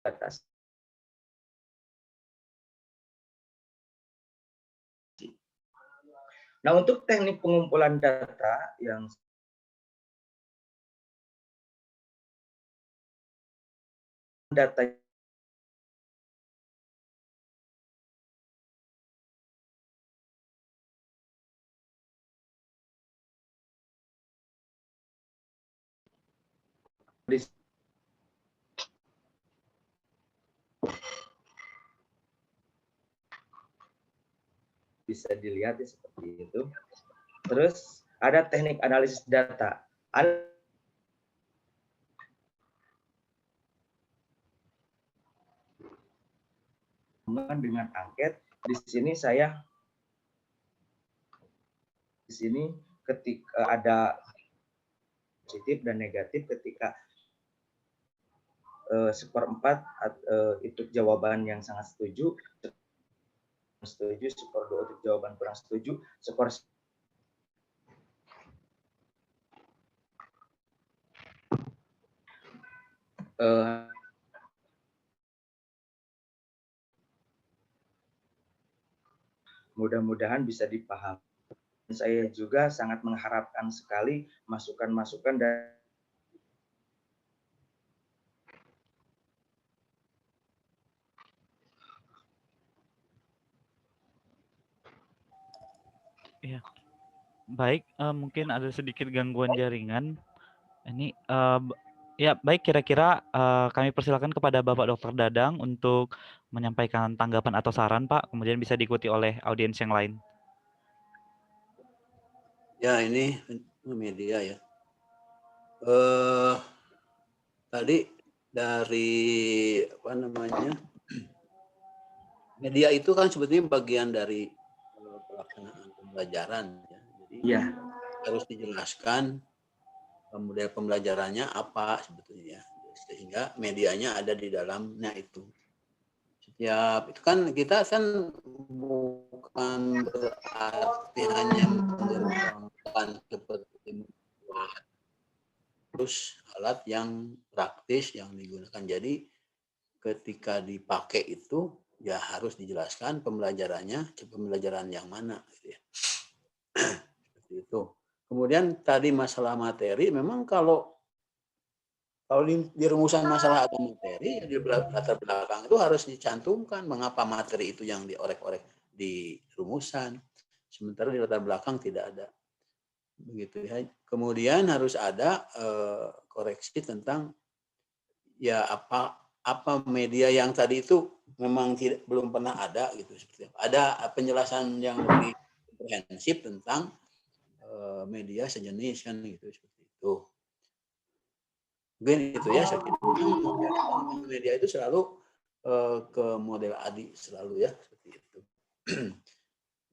atas. Nah, untuk teknik pengumpulan data yang data bisa dilihat ya, seperti itu. Terus ada teknik analisis data. Dengan angket di sini ketika ada positif dan negatif, ketika 1/4 itu jawaban yang sangat setuju, skor 2 untuk jawaban kurang setuju, skor mudah-mudahan bisa dipahami. Saya juga sangat mengharapkan sekali masukan-masukan dari Iya. Baik, mungkin ada sedikit gangguan jaringan. Ini ya baik, kira-kira kami persilakan kepada Bapak Dr. Dadang untuk menyampaikan tanggapan atau saran, Pak, kemudian bisa diikuti oleh audiens yang lain. Ya, ini media ya. Tadi dari apa namanya, media itu kan sebetulnya bagian dari pelaksanaan pembelajaran ya. Jadi harus dijelaskan model pembelajarannya apa sebetulnya, sehingga medianya ada di dalamnya itu. Setiap itu kan kita kan bukan berarti hanya mengembangkan seperti terus alat yang praktis yang digunakan. Jadi ketika dipakai itu ya harus dijelaskan pembelajarannya, pembelajaran yang mana gitu ya. Seperti itu. Kemudian tadi masalah materi, memang kalau di rumusan masalah atau materi di latar belakang itu harus dicantumkan mengapa materi itu yang diorek-orek di rumusan, sementara di latar belakang tidak ada. Begitu ya. Kemudian harus ada koreksi tentang ya apa media yang tadi itu memang belum pernah ada gitu, seperti apa. Ada penjelasan yang lebih komprehensif tentang media sejenis kan gitu, seperti itu. Mungkin itu ya, saya kira media itu selalu ke model ADI selalu ya, seperti itu.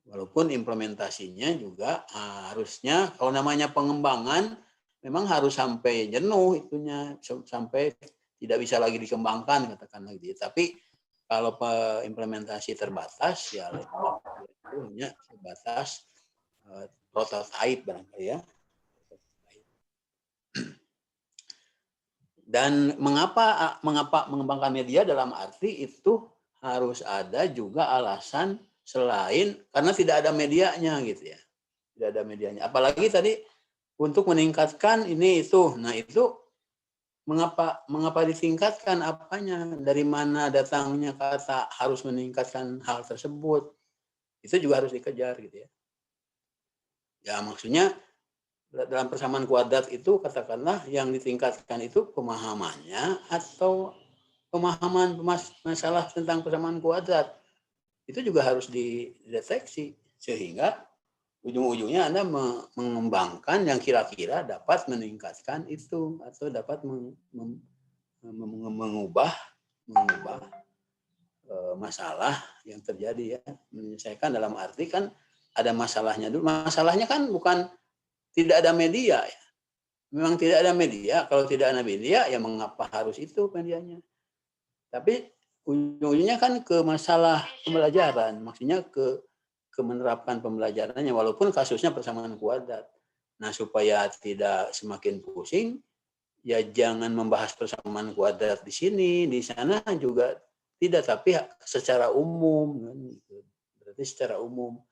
Walaupun implementasinya juga harusnya kalau namanya pengembangan memang harus sampai jenuh itunya, sampai tidak bisa lagi dikembangkan katakanlah gitu. Tapi kalau implementasi terbatas ya hanya sebatas prototype barangkali ya. Dan mengapa mengembangkan media dalam arti itu harus ada juga alasan selain karena tidak ada medianya gitu ya. Tidak ada medianya. Apalagi tadi untuk meningkatkan ini itu. Nah, itu mengapa ditingkatkan apanya? Dari mana datangnya kata harus meningkatkan hal tersebut? Itu juga harus dikejar gitu ya. Ya, maksudnya dalam persamaan kuadrat itu katakanlah yang ditingkatkan itu pemahamannya atau pemahaman masalah tentang persamaan kuadrat itu juga harus dideteksi sehingga ujung-ujungnya Anda mengembangkan yang kira-kira dapat meningkatkan itu atau dapat mengubah masalah yang terjadi ya, menyelesaikan dalam arti kan ada masalahnya dulu. Masalahnya kan bukan tidak ada media ya. Memang tidak ada media. Kalau tidak ada media, ya mengapa harus itu medianya? Tapi ujung-ujungnya kan ke masalah pembelajaran. Maksudnya ke menerapkan pembelajarannya. Walaupun kasusnya persamaan kuadrat. Nah, supaya tidak semakin pusing, ya jangan membahas persamaan kuadrat di sini, di sana juga tidak, tapi secara umum kan gitu. Berarti secara umum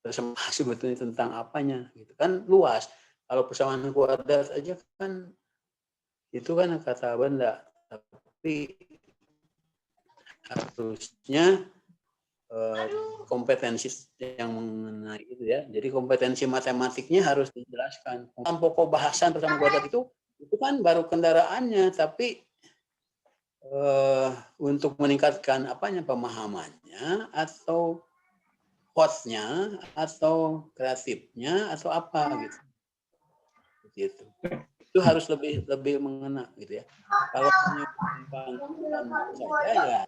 persamaan sebetulnya tentang apanya gitu kan luas. Kalau persamaan kuadrat aja kan itu kan kata benda, tapi harusnya kompetensi yang mengenai itu ya. Jadi kompetensi matematiknya harus dijelaskan. Pokok bahasan persamaan kuadrat itu kan baru kendaraannya, tapi untuk meningkatkan apanya, pemahamannya atau hotnya atau kreatifnya atau apa gitu. Gitu. Itu harus lebih mengena gitu ya. Kalau hanya saja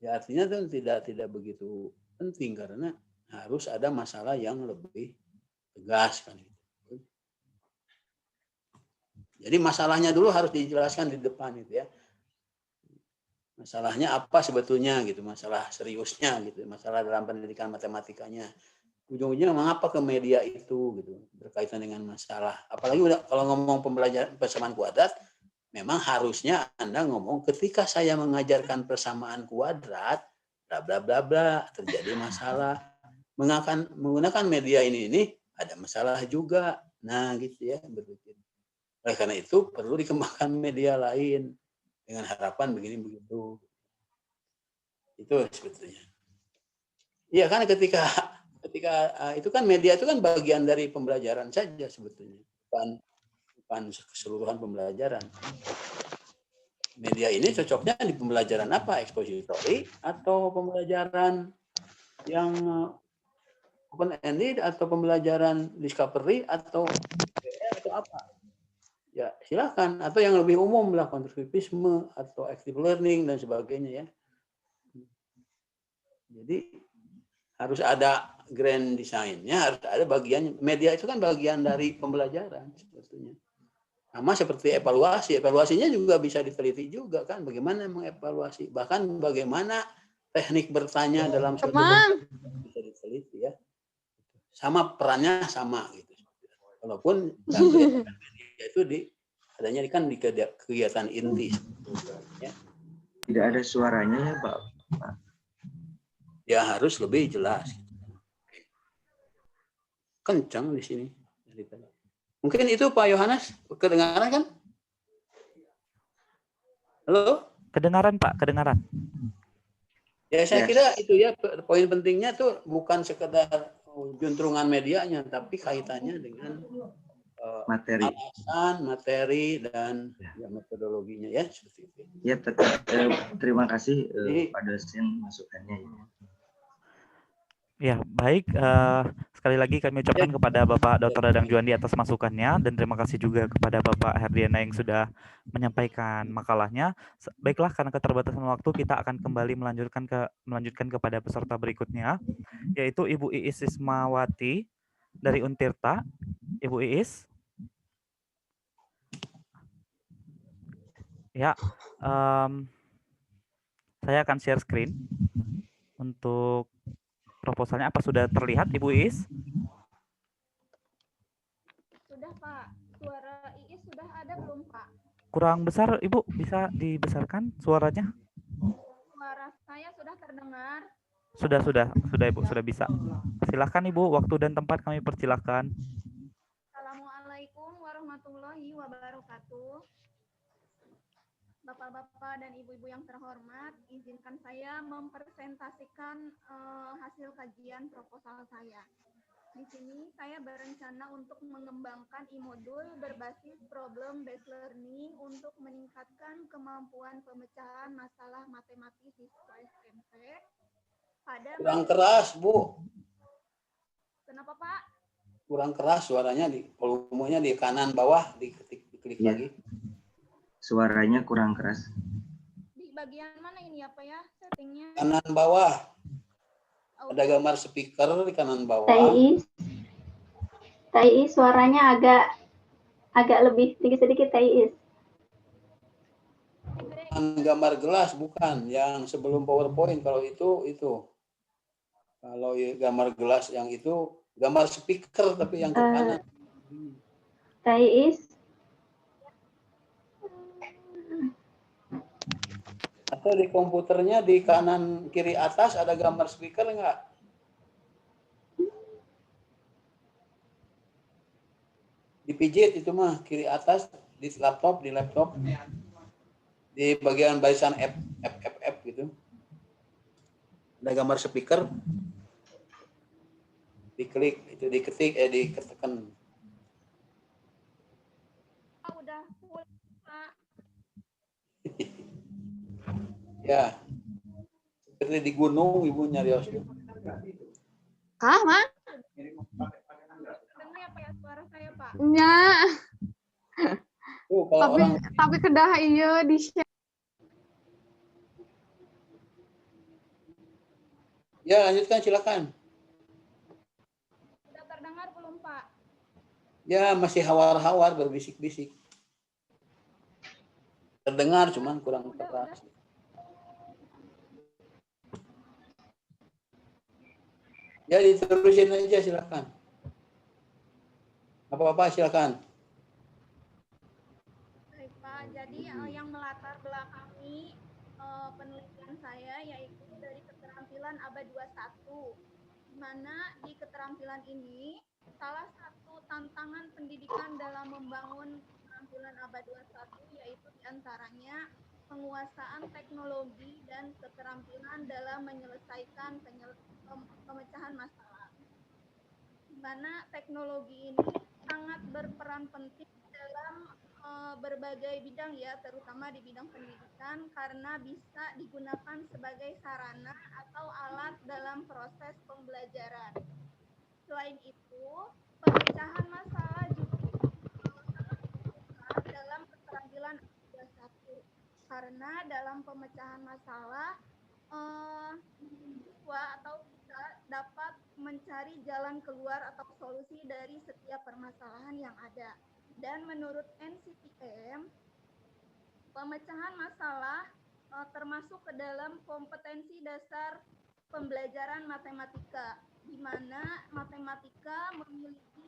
ya artinya itu tidak begitu penting karena harus ada masalah yang lebih tegas kan. Jadi masalahnya dulu harus dijelaskan di depan itu ya. Masalahnya apa sebetulnya gitu, masalah seriusnya gitu, masalah dalam pendidikan matematikanya. Ujung-ujungnya mengapa ke media itu gitu berkaitan dengan masalah. Apalagi kalau ngomong pembelajaran persamaan kuadrat, memang harusnya Anda ngomong ketika saya mengajarkan persamaan kuadrat, bla bla bla bla, terjadi masalah. Menggunakan media ini ada masalah juga. Nah, gitu ya, berpikir. Oleh karena itu perlu dikembangkan media lain dengan harapan begini begitu. Itu sebetulnya. Iya kan ketika itu kan media itu kan bagian dari pembelajaran saja sebetulnya, bukan keseluruhan pembelajaran. Media ini cocoknya di pembelajaran apa? Expository atau pembelajaran yang open-ended atau pembelajaran discovery atau apa? Ya silakan. Atau yang lebih umum lah, konstruktivisme atau active learning dan sebagainya ya. Jadi harus ada grand design-nya, harus ada bagian media itu kan bagian dari pembelajaran sebetulnya. Sama seperti evaluasi. Evaluasinya juga bisa diteliti juga kan, bagaimana mengevaluasi, bahkan bagaimana teknik bertanya dalam suatu bisa diteliti ya. Sama perannya sama gitu. Walaupun media itu adanya kan di kegiatan inti. Ya. Tidak ada suaranya ya Pak. Ya harus lebih jelas. Kencang di sini. Mungkin itu Pak Yohanes, kedengaran kan? Halo? Kedengaran Pak, kedengaran. Ya saya kira itu ya poin pentingnya tuh bukan sekedar juntrungan medianya, tapi kaitannya dengan materi, alasan, materi dan ya, metodologinya ya seperti itu. Ya terima kasih Pak dosen masukannya. Ya, baik. Sekali lagi kami ucapkan kepada Bapak Dr. Dadang Juandi atas masukannya dan terima kasih juga kepada Bapak Herdiana yang sudah menyampaikan makalahnya. Baiklah, karena keterbatasan waktu kita akan kembali melanjutkan kepada peserta berikutnya, yaitu Ibu Iis Sismawati dari Untirta. Ibu Iis. Ya, saya akan share screen untuk proposalnya. Apa sudah terlihat Ibu Iis? Sudah Pak. Suara Iis sudah ada belum Pak? Kurang besar Ibu, bisa dibesarkan suaranya? Suara saya sudah terdengar. Sudah Ibu, sudah bisa. Silakan Ibu, waktu dan tempat kami persilahkan. Assalamualaikum warahmatullahi wabarakatuh. Bapak-bapak dan ibu-ibu yang terhormat, izinkan saya mempresentasikan hasil kajian proposal saya. Di sini saya berencana untuk mengembangkan e-modul berbasis problem based learning untuk meningkatkan kemampuan pemecahan masalah matematis siswa SMP pada kurang keras, Bu. Kenapa, Pak? Kurang keras suaranya, volumenya di kanan bawah, diklik lagi. Suaranya kurang keras. Di bagian mana ini ya Pak ya settingnya? Kanan bawah. Ada gambar speaker di kanan bawah. Taiis suaranya agak lebih sedikit Taiis. Gambar gelas bukan, yang sebelum PowerPoint. Kalau itu. Kalau gambar gelas yang itu gambar speaker tapi yang ke kanan. Rais. Atau di komputernya di kanan kiri atas ada gambar speaker enggak? Dipijit itu mah kiri atas di laptop, di bagian barisan F gitu. Ada gambar speaker. Diklik itu diketekan. Udah full, Pak. Ya. Seperti di gunung ibu nyarios. Kah, Mak? Dengar ya Pak ya suara saya, Pak? Nya. Kalau tapi kedah iya di share. Ya, lanjutkan silakan. Sudah terdengar belum, Pak? Ya, masih hawar-hawar berbisik-bisik. Terdengar cuman kurang keras. Ya, diterusin aja silakan. Apa-apa silakan. Baik, Pak. Jadi yang melatar belakangi penelitian saya yaitu dari keterampilan abad 21. Di mana di keterampilan ini salah satu tantangan pendidikan dalam membangun keterampilan abad 21 yaitu diantaranya penguasaan teknologi dan keterampilan dalam menyelesaikan pemecahan masalah. Di mana teknologi ini sangat berperan penting dalam berbagai bidang ya, terutama di bidang pendidikan karena bisa digunakan sebagai sarana atau alat dalam proses pembelajaran. Selain itu, pemecahan masalah juga sangat dibutuhkan dalam keterampilan 21 karena dalam pemecahan masalah siswa atau kita dapat mencari jalan keluar atau solusi dari setiap permasalahan yang ada. Dan menurut NCTM, pemecahan masalah termasuk ke dalam kompetensi dasar pembelajaran matematika, di mana matematika memiliki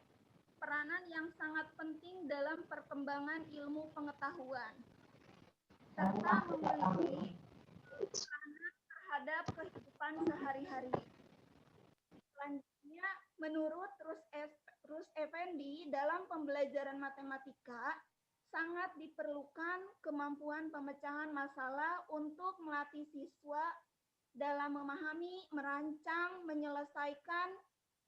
peranan yang sangat penting dalam perkembangan ilmu pengetahuan, serta memiliki peranan terhadap kehidupan sehari-hari. Selanjutnya, menurut Rus Effendi, dalam pembelajaran matematika, sangat diperlukan kemampuan pemecahan masalah untuk melatih siswa dalam memahami, merancang, menyelesaikan,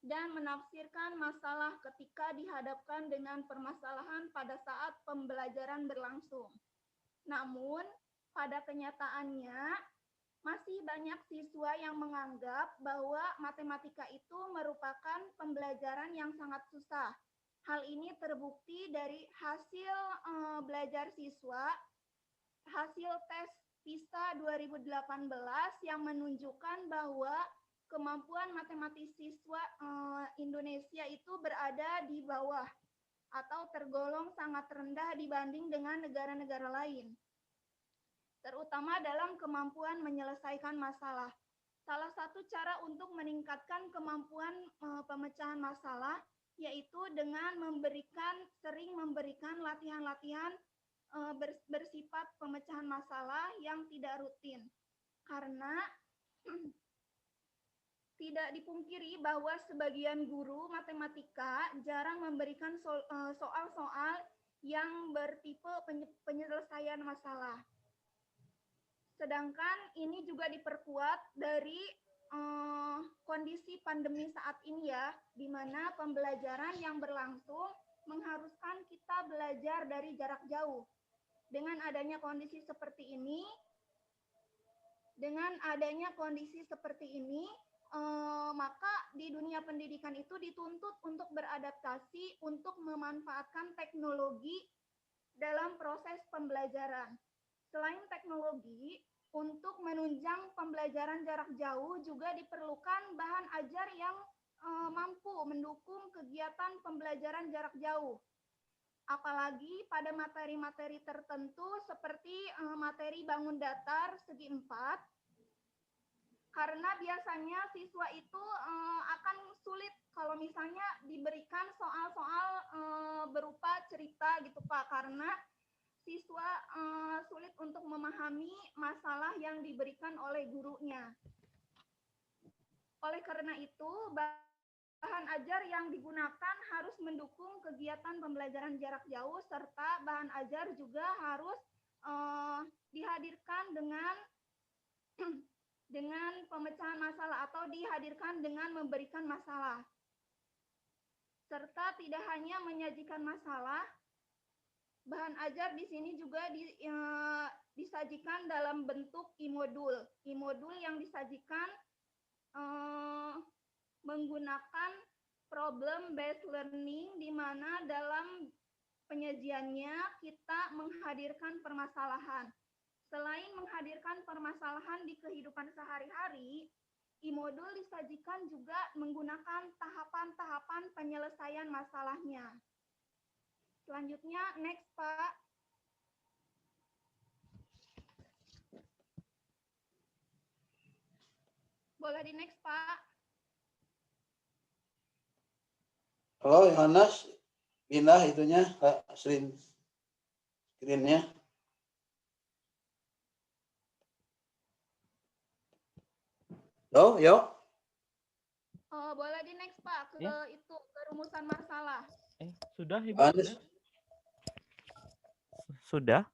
dan menafsirkan masalah ketika dihadapkan dengan permasalahan pada saat pembelajaran berlangsung. Namun, pada kenyataannya, masih banyak siswa yang menganggap bahwa matematika itu merupakan pembelajaran yang sangat susah. Hal ini terbukti dari hasil belajar siswa, hasil tes PISA 2018 yang menunjukkan bahwa kemampuan matematis siswa Indonesia itu berada di bawah atau tergolong sangat rendah dibanding dengan negara-negara lain, terutama dalam kemampuan menyelesaikan masalah. Salah satu cara untuk meningkatkan kemampuan pemecahan masalah yaitu dengan sering memberikan latihan-latihan bersifat pemecahan masalah yang tidak rutin. Karena tidak dipungkiri bahwa sebagian guru matematika jarang memberikan soal-soal yang bertipe penyelesaian masalah. Sedangkan ini juga diperkuat dari kondisi pandemi saat ini ya, di mana pembelajaran yang berlangsung mengharuskan kita belajar dari jarak jauh. Dengan adanya kondisi seperti ini, maka di dunia pendidikan itu dituntut untuk beradaptasi untuk memanfaatkan teknologi dalam proses pembelajaran. Selain teknologi, untuk menunjang pembelajaran jarak jauh juga diperlukan bahan ajar yang mampu mendukung kegiatan pembelajaran jarak jauh. Apalagi pada materi-materi tertentu seperti materi bangun datar segi 4, karena biasanya siswa itu akan sulit kalau kalau misalnya diberikan soal-soal berupa cerita gitu Pak, karena siswa sulit untuk memahami masalah yang diberikan oleh gurunya. Oleh karena itu, bahan ajar yang digunakan harus mendukung kegiatan pembelajaran jarak jauh, serta bahan ajar juga harus dihadirkan dengan pemecahan masalah atau dihadirkan dengan memberikan masalah. Serta tidak hanya menyajikan masalah, bahan ajar di sini juga disajikan dalam bentuk e-modul. E-modul yang disajikan menggunakan problem based learning, di mana dalam penyajiannya kita menghadirkan permasalahan. Selain menghadirkan permasalahan di kehidupan sehari-hari, e-modul disajikan juga menggunakan tahapan-tahapan penyelesaian masalahnya. Selanjutnya, next Pak. Boleh di next Pak. Halo Yohanes, pindah itunya, screen-nya. Yo. Boleh di next Pak ke itu ke rumusan masalah. Sudah Ibu? Yohanes, Sudah?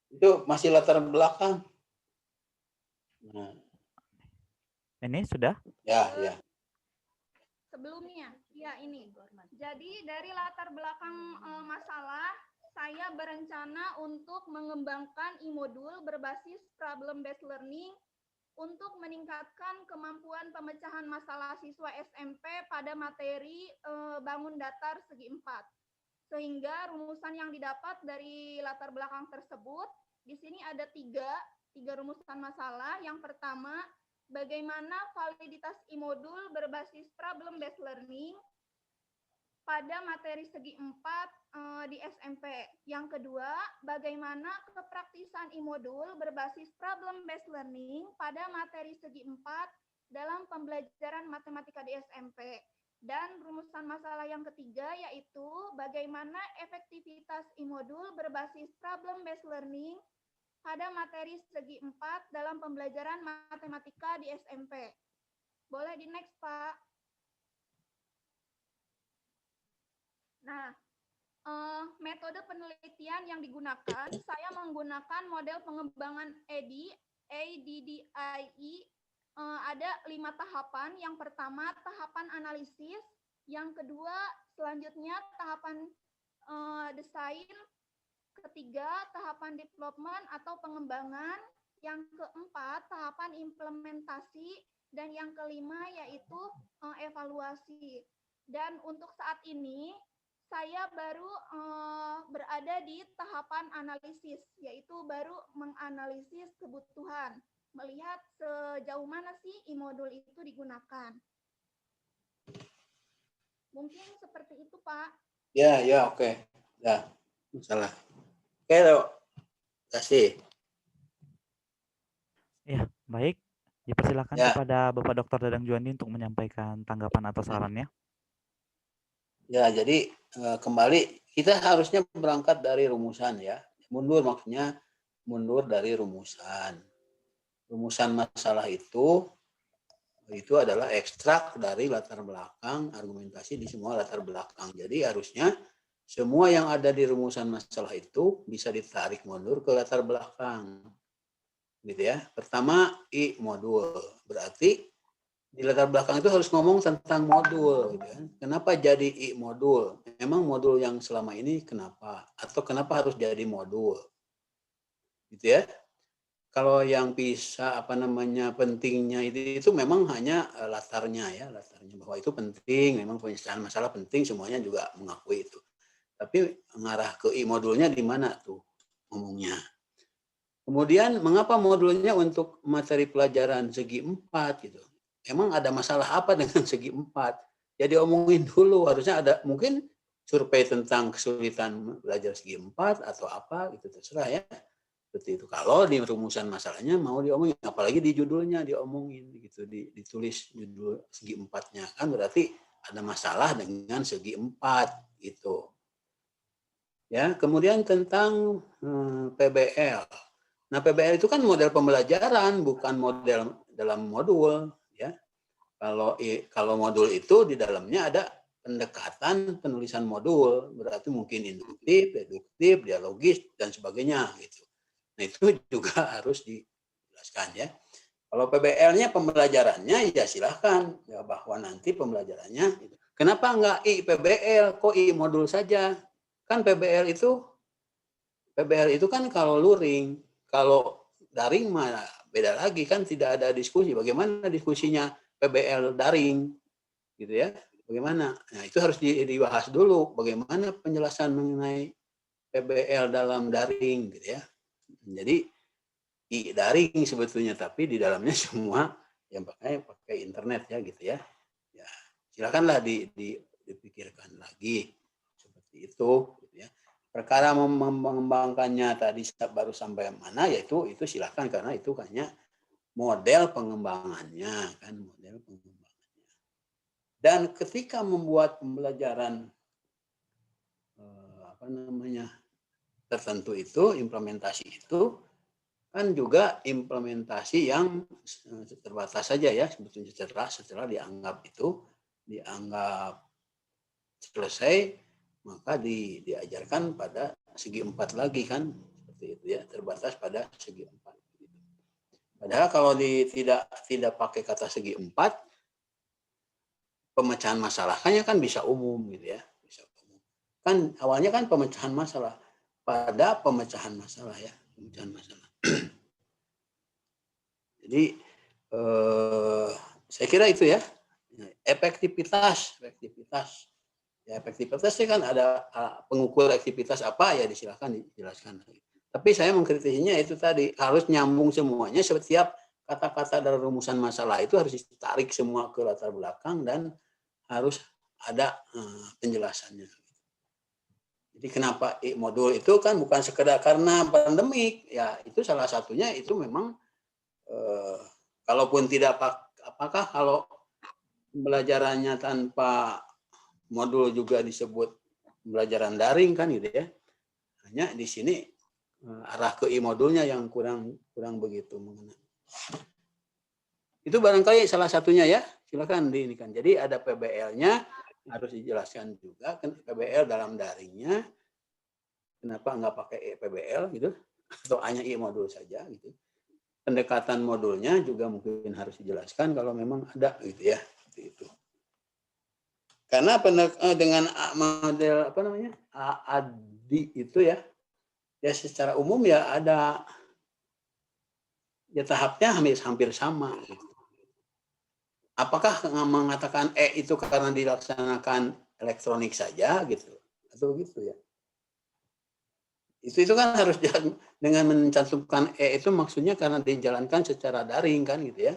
itu masih latar belakang. Nah, Ini sudah? ya. Sebelumnya, ya ini. Jadi dari latar belakang masalah, saya berencana untuk mengembangkan e-modul berbasis problem based learning untuk meningkatkan kemampuan pemecahan masalah siswa SMP pada materi bangun datar segi 4. Sehingga rumusan yang didapat dari latar belakang tersebut, di sini ada tiga rumusan masalah. Yang pertama, bagaimana validitas e-modul berbasis problem based learning pada materi segi 4 di SMP. Yang kedua, bagaimana kepraktisan e-modul berbasis problem based learning pada materi segi 4 dalam pembelajaran matematika di SMP. Dan rumusan masalah yang ketiga yaitu bagaimana efektivitas e-modul berbasis problem based learning pada materi segi 4 dalam pembelajaran matematika di SMP. Boleh di next, Pak. Nah, metode penelitian yang digunakan, saya menggunakan model pengembangan ADDIE. Ada 5 tahapan. Yang pertama, tahapan analisis. Yang kedua, selanjutnya tahapan desain. Ketiga, tahapan development atau pengembangan. Yang keempat, tahapan implementasi. Dan yang kelima, yaitu evaluasi. Dan untuk saat ini, saya baru berada di tahapan analisis, yaitu baru menganalisis kebutuhan, melihat sejauh mana sih e-modul itu digunakan. Mungkin seperti itu, Pak. Ya, oke. Ya, salah. Oke, terima kasih. Ya, baik. Dipersilakan kepada Bapak Dr. Dadang Juwandi untuk menyampaikan tanggapan atau sarannya. Ya, jadi kembali kita harusnya berangkat dari rumusan ya. Mundur maksudnya mundur dari rumusan. Rumusan masalah itu adalah ekstrak dari latar belakang argumentasi di semua latar belakang. Jadi harusnya semua yang ada di rumusan masalah itu bisa ditarik mundur ke latar belakang. Gitu ya. Pertama, i-modul. Berarti di latar belakang itu harus ngomong tentang modul, gitu kan. Kenapa jadi i-modul? Memang modul yang selama ini kenapa? Atau kenapa harus jadi modul? Gitu ya. Kalau yang bisa pentingnya itu memang hanya latarnya bahwa itu penting, memang penyelesaian masalah penting, semuanya juga mengakui itu. Tapi mengarah ke i-modulnya di mana tuh ngomongnya? Kemudian mengapa modulnya untuk materi pelajaran segi 4 gitu? Emang ada masalah apa dengan segi 4? Jadi omongin dulu, harusnya ada mungkin survei tentang kesulitan belajar segi 4 atau apa, itu terserah ya. Seperti itu. Kalau di rumusan masalahnya mau diomongin, apalagi di judulnya diomongin gitu, ditulis judul segi 4-nya. Kan berarti ada masalah dengan segi 4 gitu. Ya, kemudian tentang PBL. Nah, PBL itu kan model pembelajaran, bukan model dalam modul, ya. Kalau modul itu di dalamnya ada pendekatan penulisan modul, berarti mungkin induktif, deduktif, dialogis dan sebagainya gitu. Nah, itu juga harus dijelaskan ya. Kalau PBL-nya pembelajarannya ya silahkan ya, bahwa nanti pembelajarannya kenapa enggak I PBL, kok I modul saja? Kan PBL itu kan kalau luring, kalau daring mah beda lagi, kan tidak ada diskusi. Bagaimana diskusinya PBL daring gitu ya? Bagaimana? Nah, itu harus dibahas dulu bagaimana penjelasan mengenai PBL dalam daring gitu ya. Jadi daring sebetulnya, tapi di dalamnya semua yang pakai internet ya gitu ya. Ya, silakanlah dipikirkan lagi seperti itu gitu ya. Perkara mengembangkannya tadi baru sampai mana, yaitu itu silakan, karena itu hanya model pengembangannya kan, model pengembangannya. Dan ketika membuat pembelajaran tertentu itu, implementasi itu kan juga implementasi yang terbatas saja ya, sebetulnya setelah dianggap selesai, maka diajarkan pada segi 4 lagi kan, seperti itu ya, terbatas pada segi 4. Padahal kalau tidak pakai kata segi 4, pemecahan masalahnya kan bisa umum gitu ya, bisa umum. Kan awalnya kan pemecahan masalah, pada pemecahan masalah ya, pemecahan masalah. Jadi saya kira itu ya, efektivitas ya, efektivitasnya kan ada pengukur aktivitas apa ya, disilahkan dijelaskan. Tapi saya mengkritisinya itu tadi, harus nyambung semuanya, setiap kata-kata dari rumusan masalah itu harus ditarik semua ke latar belakang dan harus ada penjelasannya. Jadi kenapa modul itu kan bukan sekedar karena pandemik ya, itu salah satunya, itu memang kalaupun tidak, apakah kalau pembelajarannya tanpa modul juga disebut pembelajaran daring kan gitu ya. Hanya di sini arah ke modulnya yang kurang begitu mengenai. Itu barangkali salah satunya ya. Silakan diinikan. Jadi ada PBL-nya harus dijelaskan juga, kan PBL dalam daringnya kenapa enggak pakai PBL gitu, atau hanya modul saja gitu. Pendekatan modulnya juga mungkin harus dijelaskan kalau memang ada gitu ya, seperti itu. Karena dengan model AADI itu ya secara umum ya ada ya tahapnya hampir sama gitu. Apakah mengatakan itu karena dilaksanakan elektronik saja gitu atau gitu ya? Itu kan harus dengan mencantumkan itu maksudnya karena dijalankan secara daring kan gitu ya.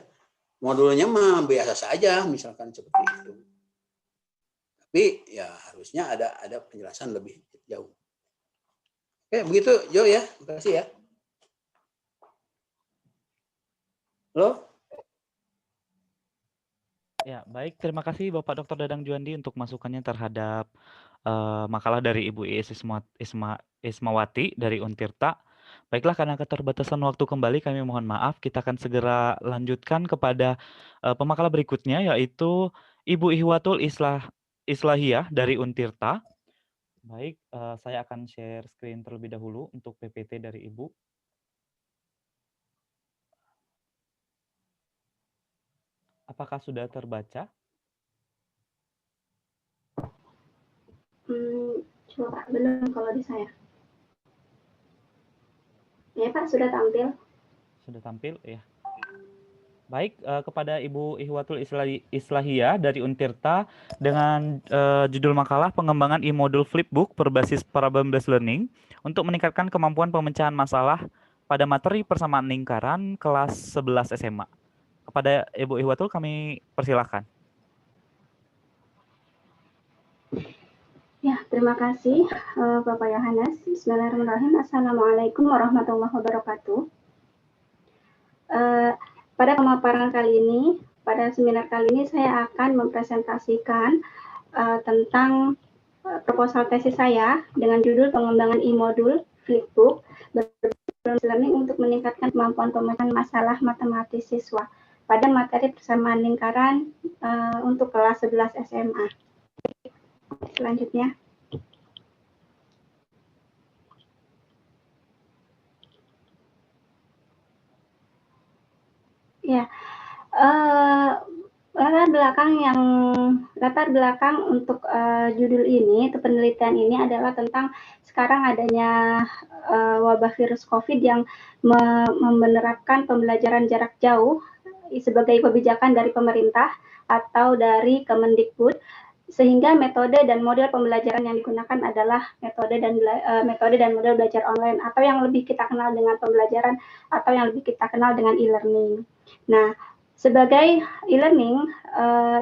Modulnya mah biasa saja misalkan seperti itu. Tapi ya harusnya ada penjelasan lebih jauh. Oke, begitu Jo ya. Terima kasih ya. Halo? Ya, baik. Terima kasih Bapak Dr. Dadang Juandi untuk masukannya terhadap makalah dari Ibu Iis Ismawati dari Untirta. Baiklah, karena keterbatasan waktu kembali, kami mohon maaf. Kita akan segera lanjutkan kepada pemakalah berikutnya, yaitu Ibu Ihwatul Islahiyah dari Untirta. Baik, saya akan share screen terlebih dahulu untuk PPT dari Ibu. Apakah sudah terbaca? Coba belum kalau di saya. Ya Pak, sudah tampil. Sudah tampil, ya. Baik, kepada Ibu Ihwatul Islahiyah dari Untirta dengan judul makalah pengembangan e-modul Flipbook berbasis problem-based learning untuk meningkatkan kemampuan pemecahan masalah pada materi persamaan lingkaran kelas 11 SMA. Kepada Ibu Ihwatul kami persilahkan. Ya, terima kasih Bapak Yohanes. Bismillahirrahmanirrahim. Assalamualaikum warahmatullahi wabarakatuh. Pada pemaparan kali ini, pada seminar kali ini saya akan mempresentasikan tentang proposal tesis saya dengan judul pengembangan e-modul Flipbook learning untuk meningkatkan kemampuan pemecahan masalah matematis siswa pada materi persamaan lingkaran untuk kelas 11 SMA. Selanjutnya. Ya, latar belakang untuk judul ini atau penelitian ini adalah tentang sekarang adanya wabah virus COVID yang menerapkan pembelajaran jarak jauh sebagai kebijakan dari pemerintah atau dari Kemendikbud, sehingga metode dan model pembelajaran yang digunakan adalah metode dan model belajar online atau yang lebih kita kenal dengan pembelajaran atau yang lebih kita kenal dengan e-learning. Nah, sebagai e-learning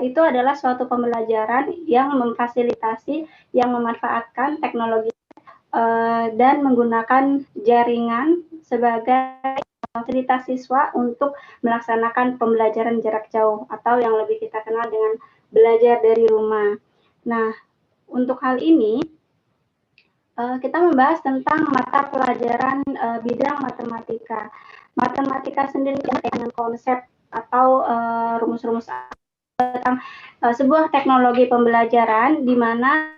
itu adalah suatu pembelajaran yang memfasilitasi, yang memanfaatkan teknologi dan menggunakan jaringan sebagai fasilitas siswa untuk melaksanakan pembelajaran jarak jauh atau yang lebih kita kenal dengan belajar dari rumah. Nah, untuk hal ini kita membahas tentang mata pelajaran bidang matematika. Matematika sendiri dengan konsep atau rumus-rumus tentang sebuah teknologi pembelajaran di mana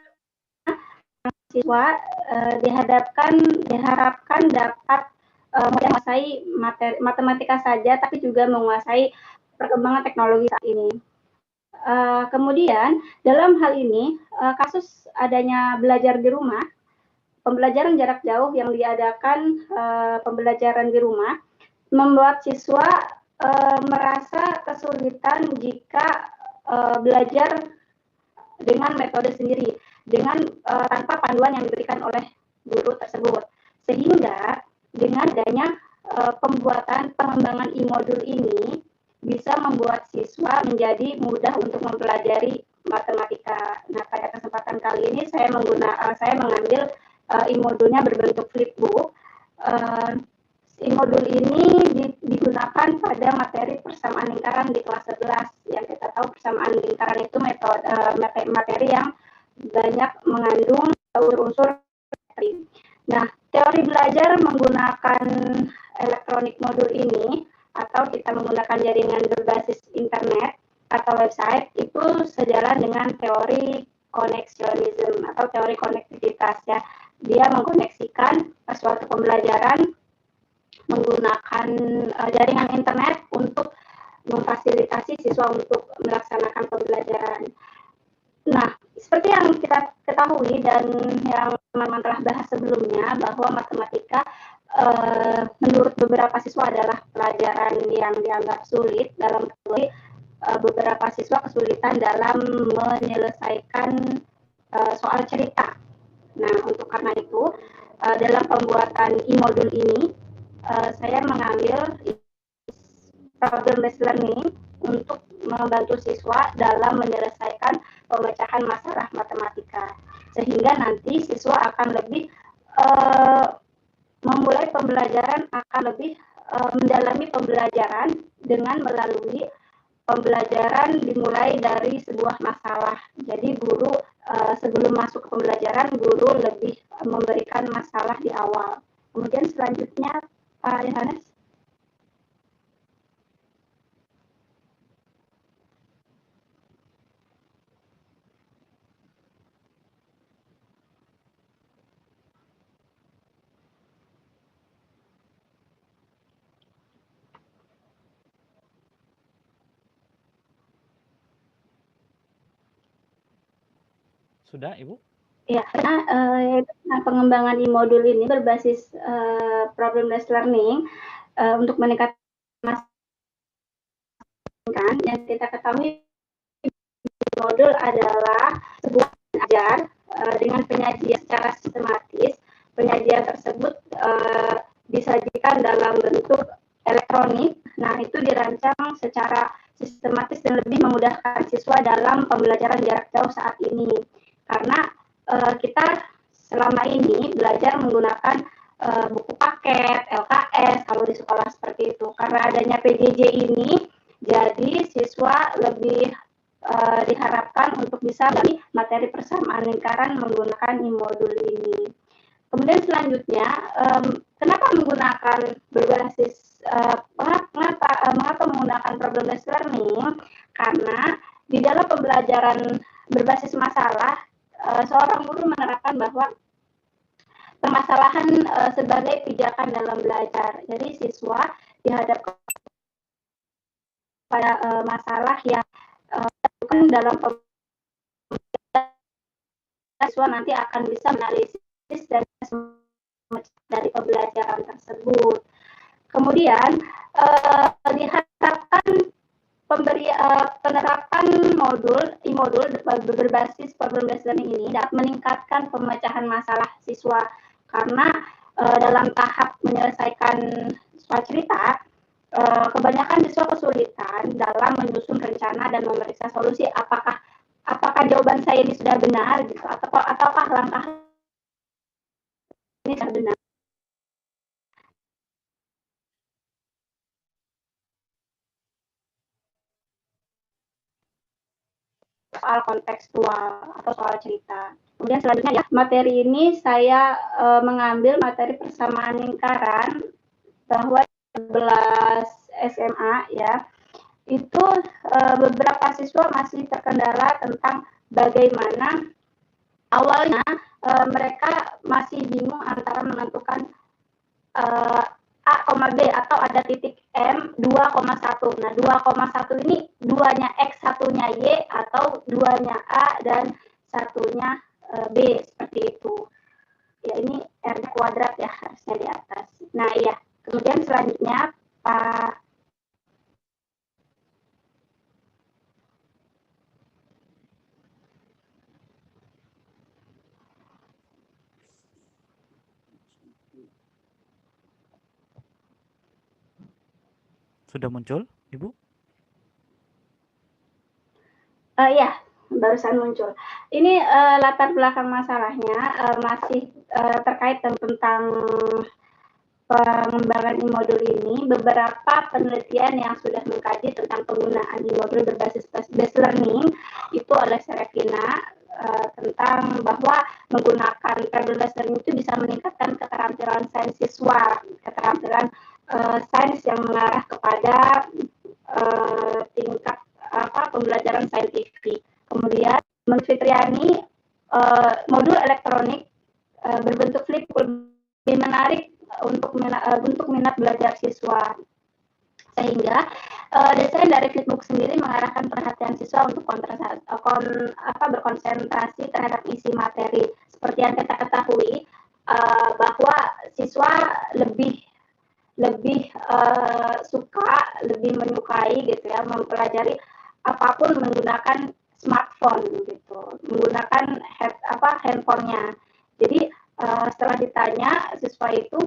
siswa diharapkan dapat menguasai matematika saja, tapi juga menguasai perkembangan teknologi saat ini. Kemudian dalam hal ini kasus adanya belajar di rumah, pembelajaran jarak jauh yang diadakan pembelajaran di rumah membuat siswa merasa kesulitan jika belajar dengan metode sendiri, dengan tanpa panduan yang diberikan oleh guru tersebut. Sehingga dengan adanya pengembangan e-modul ini bisa membuat siswa menjadi mudah untuk mempelajari matematika. Nah, pada kesempatan kali ini saya mengambil e-modulnya berbentuk flipbook. E-modul ini digunakan pada materi persamaan lingkaran di kelas 11. Yang kita tahu persamaan lingkaran itu materi yang banyak mengandung unsur teori. Nah, teori belajar menggunakan elektronik modul ini atau kita menggunakan jaringan berbasis internet atau website itu sejalan dengan teori koneksionisme atau teori konektivitas ya. Dia mengkoneksikan suatu pembelajaran menggunakan jaringan internet untuk memfasilitasi siswa untuk melaksanakan pembelajaran. Nah, seperti yang kita ketahui dan yang teman-teman telah bahas sebelumnya, bahwa matematika menurut beberapa siswa adalah pelajaran yang dianggap sulit dalam teori. Beberapa siswa kesulitan dalam menyelesaikan soal cerita. Nah, untuk karena itu, dalam pembuatan e-modul ini, saya mengambil problem-based learning untuk membantu siswa dalam menyelesaikan pemecahan masalah matematika. Sehingga nanti siswa akan lebih memulai pembelajaran, akan lebih mendalami pembelajaran dengan melalui pembelajaran dimulai dari sebuah masalah. Jadi guru sebelum masuk ke pembelajaran, guru lebih memberikan masalah di awal. Kemudian selanjutnya, Pak Yohanes. Sudah, Ibu? Ya, karena pengembangan e-modul ini berbasis problem-based learning untuk meningkatkan yang kita ketahui modul adalah sebuah ajar dengan penyajian secara sistematis. Penyajian tersebut disajikan dalam bentuk elektronik. Nah, itu dirancang secara sistematis dan lebih memudahkan siswa dalam pembelajaran jarak jauh saat ini. Karena kita selama ini belajar menggunakan buku paket, LKS, kalau di sekolah seperti itu. Karena adanya PJJ ini, jadi siswa lebih diharapkan untuk bisa dari materi persamaan lingkaran menggunakan e-modul ini. Kemudian selanjutnya, kenapa menggunakan berbasis mengapa menggunakan problem based learning? Karena di dalam pembelajaran berbasis masalah, seorang guru menerapkan bahwa permasalahan sebagai pijakan dalam belajar. Jadi siswa dihadapkan pada masalah yang dalam siswa nanti akan bisa menganalisis dan dari pembelajaran tersebut. Kemudian diharapkan penerapan e-modul berbasis problem based learning ini dapat meningkatkan pemecahan masalah siswa karena dalam tahap menyelesaikan sebuah cerita kebanyakan siswa kesulitan dalam menyusun rencana dan memeriksa solusi apakah jawaban saya ini sudah benar gitu ataukah langkah ini sudah benar. Soal kontekstual atau soal cerita. Kemudian selanjutnya ya, materi ini saya mengambil materi persamaan lingkaran bahwa 11 SMA ya, itu beberapa siswa masih terkendala tentang bagaimana awalnya mereka masih bingung antara menentukan A, B atau ada titik M 2,1. Nah, 2,1 ini duanya X, satunya Y atau duanya A dan satunya B seperti itu. Ya, ini R kuadrat ya harusnya di atas. Nah, iya. Kemudian selanjutnya Pak Sudah muncul, Ibu? Ya, barusan muncul. Ini latar belakang masalahnya masih terkait tentang pengembangan e-modul ini. Beberapa penelitian yang sudah mengkaji tentang penggunaan e-modul berbasis based learning itu oleh Serafina tentang bahwa menggunakan problem based learning itu bisa meningkatkan keterampilan sains siswa, keterampilan sains yang mengarah kepada tingkat pembelajaran saintifik. Kemudian menurut Fitriani modul elektronik berbentuk flip lebih menarik untuk minat belajar siswa, sehingga desain dari flipbook sendiri mengarahkan perhatian siswa untuk berkonsentrasi terhadap isi materi. Seperti yang kita ketahui bahwa siswa lebih suka, lebih menyukai gitu ya mempelajari apapun menggunakan smartphone gitu, menggunakan handphonenya. Jadi setelah ditanya siswa itu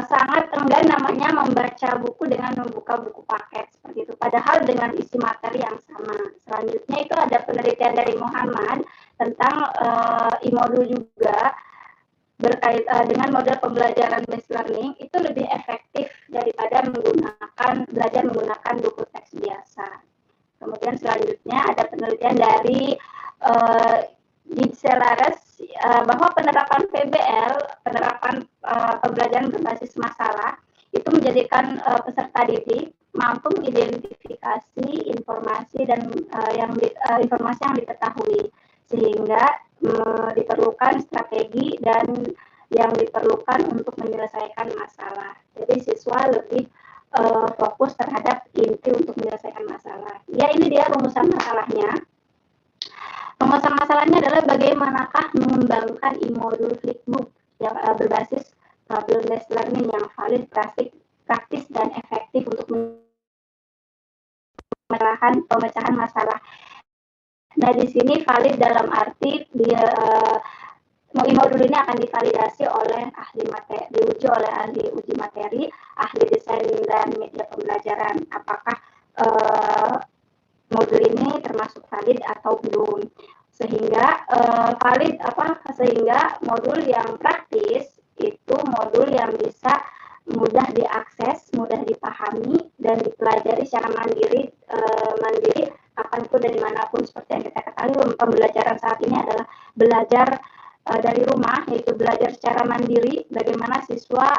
sangat enggan namanya membaca buku dengan membuka buku paket seperti itu, padahal dengan isi materi yang sama. Selanjutnya itu ada penelitian dari Muhammad tentang e-modul juga berkait dengan model pembelajaran based learning itu lebih efektif daripada belajar menggunakan buku teks biasa. Kemudian selanjutnya ada penelitian dari Gitselares bahwa penerapan PBL, penerapan pembelajaran berbasis masalah itu menjadikan peserta didik mampu mengidentifikasi informasi dan informasi yang diketahui, sehingga diperlukan strategi dan yang diperlukan untuk menyelesaikan masalah. Jadi siswa lebih fokus terhadap inti untuk menyelesaikan masalah. Ya, ini dia rumusan masalahnya. Rumusan masalahnya adalah bagaimanakah mengembangkan e-modul flipbook yang berbasis problem based learning yang valid, praktis dan efektif untuk pemecahan masalah. Nah, di sini valid dalam arti e-modul ini akan divalidasi oleh ahli materi, diuji oleh ahli uji materi, ahli desain dan media pembelajaran. Apakah modul ini termasuk valid atau belum? Sehingga sehingga modul yang praktis itu modul yang bisa mudah diakses, mudah dipahami dan dipelajari secara mandiri kapanpun dan dimanapun lakukan saat ini adalah belajar dari rumah, yaitu belajar secara mandiri, bagaimana siswa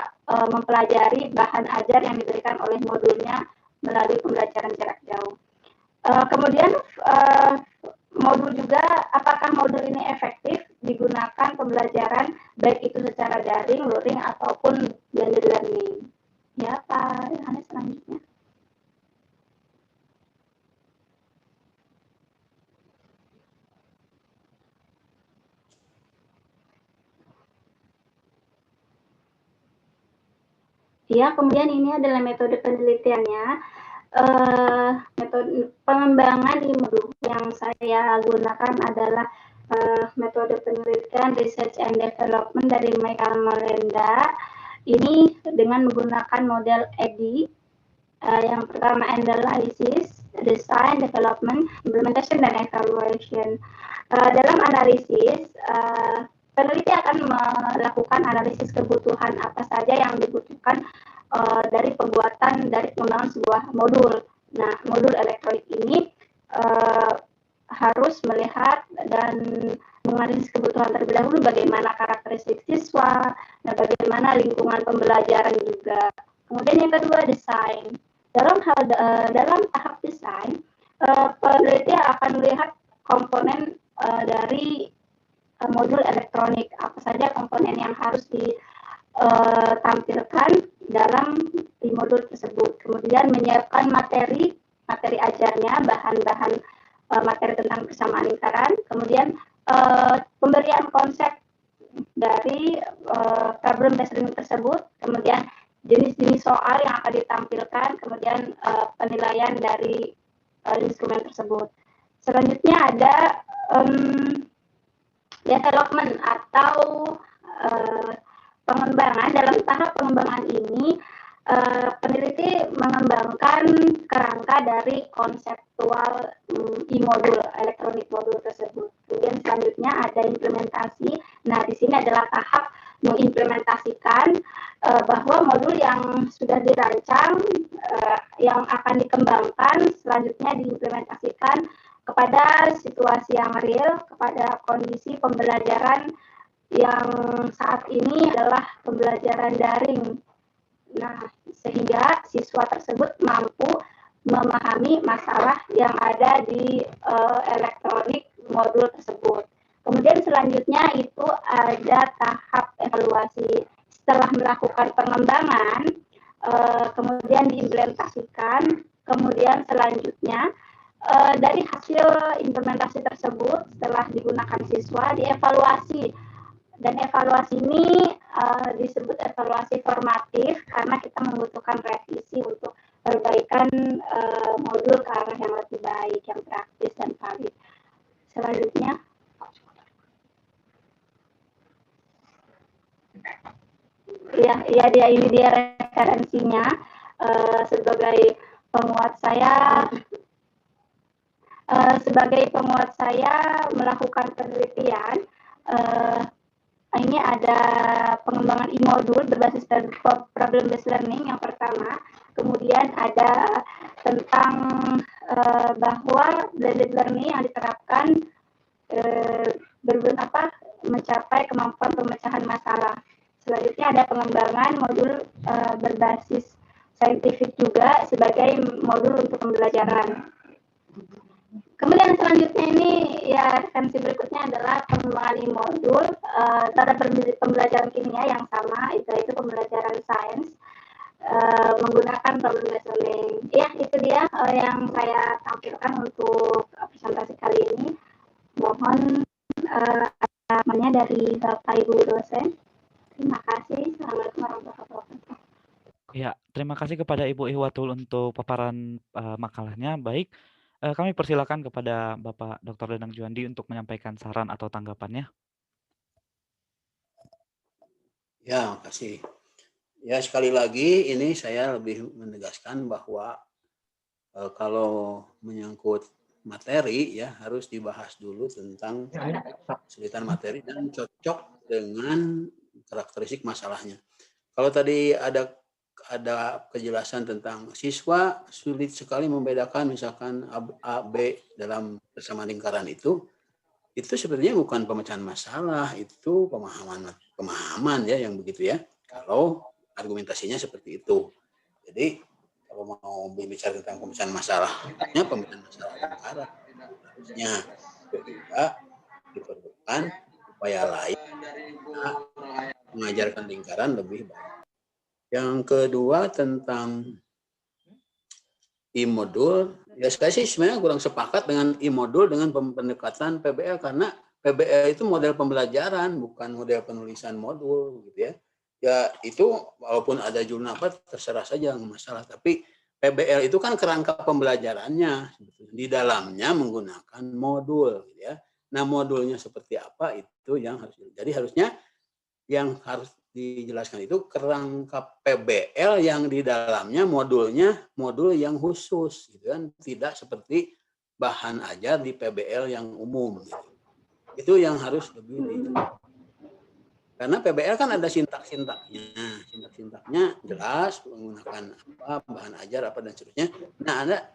mempelajari bahan ajar yang diberikan oleh modulnya melalui pembelajaran jarak jauh. Kemudian modul juga, apakah modul ini efektif digunakan pembelajaran baik itu secara daring, luring ataupun blended learning. Ya, Pak Yohanes selanjutnya. Ya, kemudian ini adalah metode penelitiannya. Metode pengembangan IMDU yang saya gunakan adalah metode penelitian Research and Development dari Michael Morenda. Ini dengan menggunakan model EDI. Yang pertama Analysis, Design, Development, Implementation, dan Evaluation. Dalam analisis, peneliti akan melakukan analisis kebutuhan apa saja yang dibutuhkan dari pembuatan, dari pengembangan sebuah modul. Nah, modul elektronik ini harus melihat dan menganalisis kebutuhan terlebih dahulu, bagaimana karakteristik siswa, dan bagaimana lingkungan pembelajaran juga. Kemudian yang kedua, desain. Dalam tahap desain, peneliti akan melihat komponen dari modul elektronik, apa saja komponen yang harus ditampilkan dalam di modul tersebut. Kemudian menyiapkan materi ajarnya, bahan-bahan materi tentang persamaan lingkaran. Kemudian pemberian konsep dari problem based learning tersebut. Kemudian jenis-jenis soal yang akan ditampilkan. Kemudian penilaian dari instrumen tersebut. Selanjutnya ada development atau pengembangan. Dalam tahap pengembangan ini, peneliti mengembangkan kerangka dari konseptual e-modul, elektronik modul tersebut. Kemudian selanjutnya ada implementasi. Nah, di sini adalah tahap mengimplementasikan bahwa modul yang sudah dirancang, yang akan dikembangkan, selanjutnya diimplementasikan kepada situasi yang real, kepada kondisi pembelajaran yang saat ini adalah pembelajaran daring. Nah, sehingga siswa tersebut mampu memahami masalah yang ada di elektronik modul tersebut. Kemudian selanjutnya itu ada tahap evaluasi. Setelah melakukan pengembangan, kemudian diimplementasikan, kemudian selanjutnya dari hasil implementasi tersebut setelah digunakan siswa dievaluasi, dan evaluasi ini disebut evaluasi formatif karena kita membutuhkan revisi untuk perbaikan modul ke arah yang lebih baik, yang praktis dan valid. Selanjutnya ini dia referensinya. Sebagai penguat saya melakukan penelitian, ini ada pengembangan e-modul berbasis problem based learning yang pertama. Kemudian ada tentang bahwa blended learning yang diterapkan mencapai kemampuan pemecahan masalah. Selanjutnya ada pengembangan modul berbasis saintifik juga sebagai modul untuk pembelajaran. Kemudian selanjutnya ini referensi berikutnya adalah pengembangan e-modul pada pembelajaran kimia yang sama, yaitu pembelajaran sains menggunakan problem based learning. Ya, itu dia yang saya tampilkan untuk presentasi kali ini. Mohon adanya dari Bapak Ibu dosen. Terima kasih. Assalamualaikum warahmatullahi wabarakatuh. Ya, terima kasih kepada Ibu Ihwatul untuk paparan makalahnya. Baik, kami persilakan kepada Bapak Dr. Danang Juandi untuk menyampaikan saran atau tanggapannya. Ya, makasih. Ya, sekali lagi ini saya lebih menegaskan bahwa kalau menyangkut materi ya harus dibahas dulu tentang kesulitan materi dan cocok dengan karakteristik masalahnya. Kalau tadi ada kejelasan tentang siswa sulit sekali membedakan misalkan A, B dalam persamaan lingkaran itu itu sebenarnya bukan pemecahan masalah, itu pemahaman ya yang begitu ya. Kalau argumentasinya seperti itu. Jadi kalau mau berbicara tentang pemecahan masalahnya, pemecahan masalah lingkaran harusnya juga diperlukan upaya lain mengajarkan lingkaran lebih baik. Yang kedua tentang e-modul, ya saya sih sebenarnya kurang sepakat dengan e-modul dengan pendekatan PBL karena PBL itu model pembelajaran bukan model penulisan modul gitu ya. Ya itu walaupun ada jurnal apa terserah saja nggak masalah, tapi PBL itu kan kerangka pembelajarannya di dalamnya menggunakan modul gitu ya. Nah modulnya seperti apa itu yang harus jadi harusnya yang harus dijelaskan itu kerangka PBL yang di dalamnya modulnya modul yang khusus gitu kan, tidak seperti bahan ajar di PBL yang umum gitu. Itu yang harus lebih karena PBL kan ada sintak-sintaknya jelas menggunakan apa bahan ajar apa dan seterusnya. Nah ada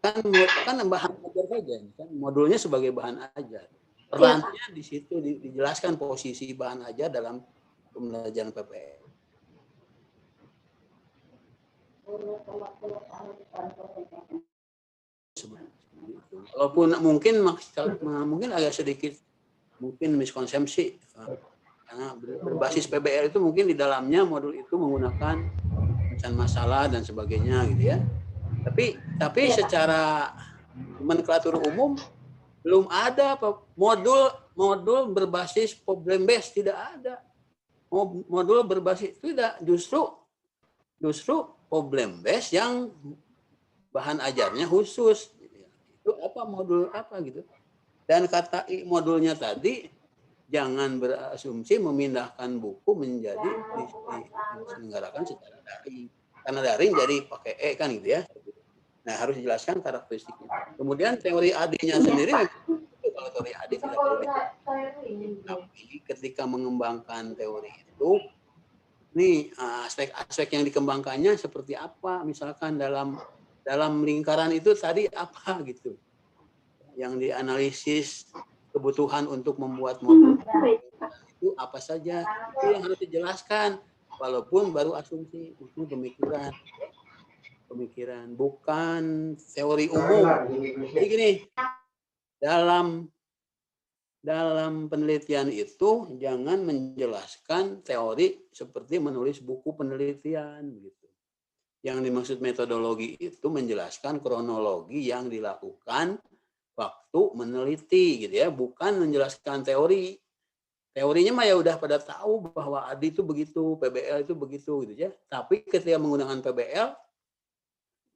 kan bahan ajar saja kan modulnya sebagai bahan ajar. Perannya di situ dijelaskan posisi bahan ajar dalam pembelajaran PPL. Walaupun mungkin agak sedikit mungkin miskonsepsi karena berbasis PBL itu mungkin di dalamnya modul itu menggunakan pemecahan masalah dan sebagainya gitu ya. Tapi secara nomenklatur umum belum ada modul berbasis problem based, tidak ada. Modul berbasis tidak, justru problem based yang bahan ajarnya khusus. Itu apa modul apa gitu. Dan kata modulnya tadi jangan berasumsi memindahkan buku menjadi diselenggarakan secara daring. Karena daring jadi pakai kan gitu ya. Nah harus dijelaskan karakteristiknya. Kemudian teori AD-nya sendiri kalau teori AD tidak perlu. Tapi ketika mengembangkan teori itu, nih aspek-aspek yang dikembangkannya seperti apa? Misalkan dalam lingkaran itu tadi apa gitu? Yang dianalisis kebutuhan untuk membuat modul itu apa saja? Itu yang harus dijelaskan. Walaupun baru asumsi, itu pemikiran bukan teori umum. Jadi gini, dalam penelitian itu jangan menjelaskan teori seperti menulis buku penelitian gitu. Yang dimaksud metodologi itu menjelaskan kronologi yang dilakukan waktu meneliti gitu ya, bukan menjelaskan teori. Teorinya mah ya udah pada tahu bahwa ADI itu begitu, PBL itu begitu gitu ya. Tapi ketika menggunakan PBL,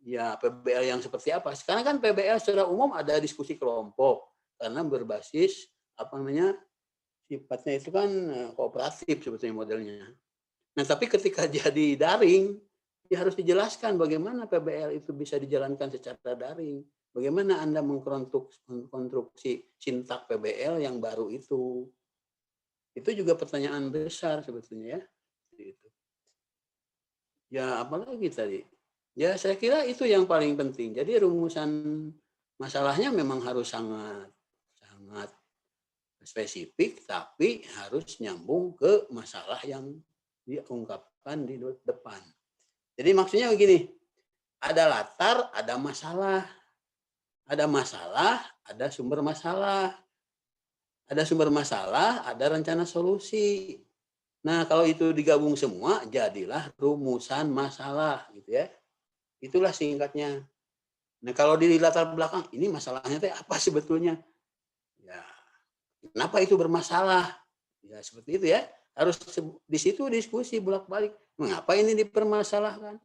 ya PBL yang seperti apa? Sekarang kan PBL secara umum ada diskusi kelompok karena berbasis sifatnya itu kan kooperatif sebetulnya modelnya. Nah tapi ketika jadi daring, ya harus dijelaskan bagaimana PBL itu bisa dijalankan secara daring. Bagaimana Anda mengkonstruksi sintak PBL yang baru itu. Itu juga pertanyaan besar sebetulnya ya. Ya apalagi tadi? Ya saya kira itu yang paling penting. Jadi rumusan masalahnya memang harus sangat spesifik, tapi harus nyambung ke masalah yang diungkapkan di depan. Jadi maksudnya begini, ada latar, ada masalah. Ada masalah, ada sumber masalah. Ada sumber masalah, ada rencana solusi. Nah, kalau itu digabung semua, jadilah rumusan masalah, gitu ya. Itulah singkatnya. Nah, kalau di latar belakang, ini masalahnya apa sebetulnya? Ya, kenapa itu bermasalah? Ya, seperti itu ya. Harus di situ diskusi bolak-balik. Mengapa ini dipermasalahkan?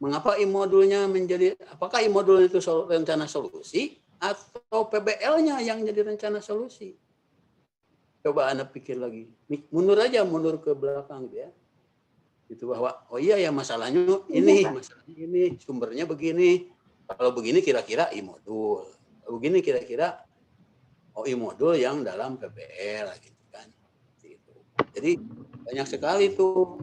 Mengapa e-modulnya apakah e-modul itu rencana solusi atau PBL-nya yang jadi rencana solusi? Coba Anda pikir lagi. Mundur ke belakang gitu ya. Itu bahwa oh iya ya masalahnya ini, sumbernya begini. Kalau begini kira-kira e-modul. Kalau begini kira-kira e-modul yang dalam PBL gitu kan. Gitu. Jadi banyak sekali tuh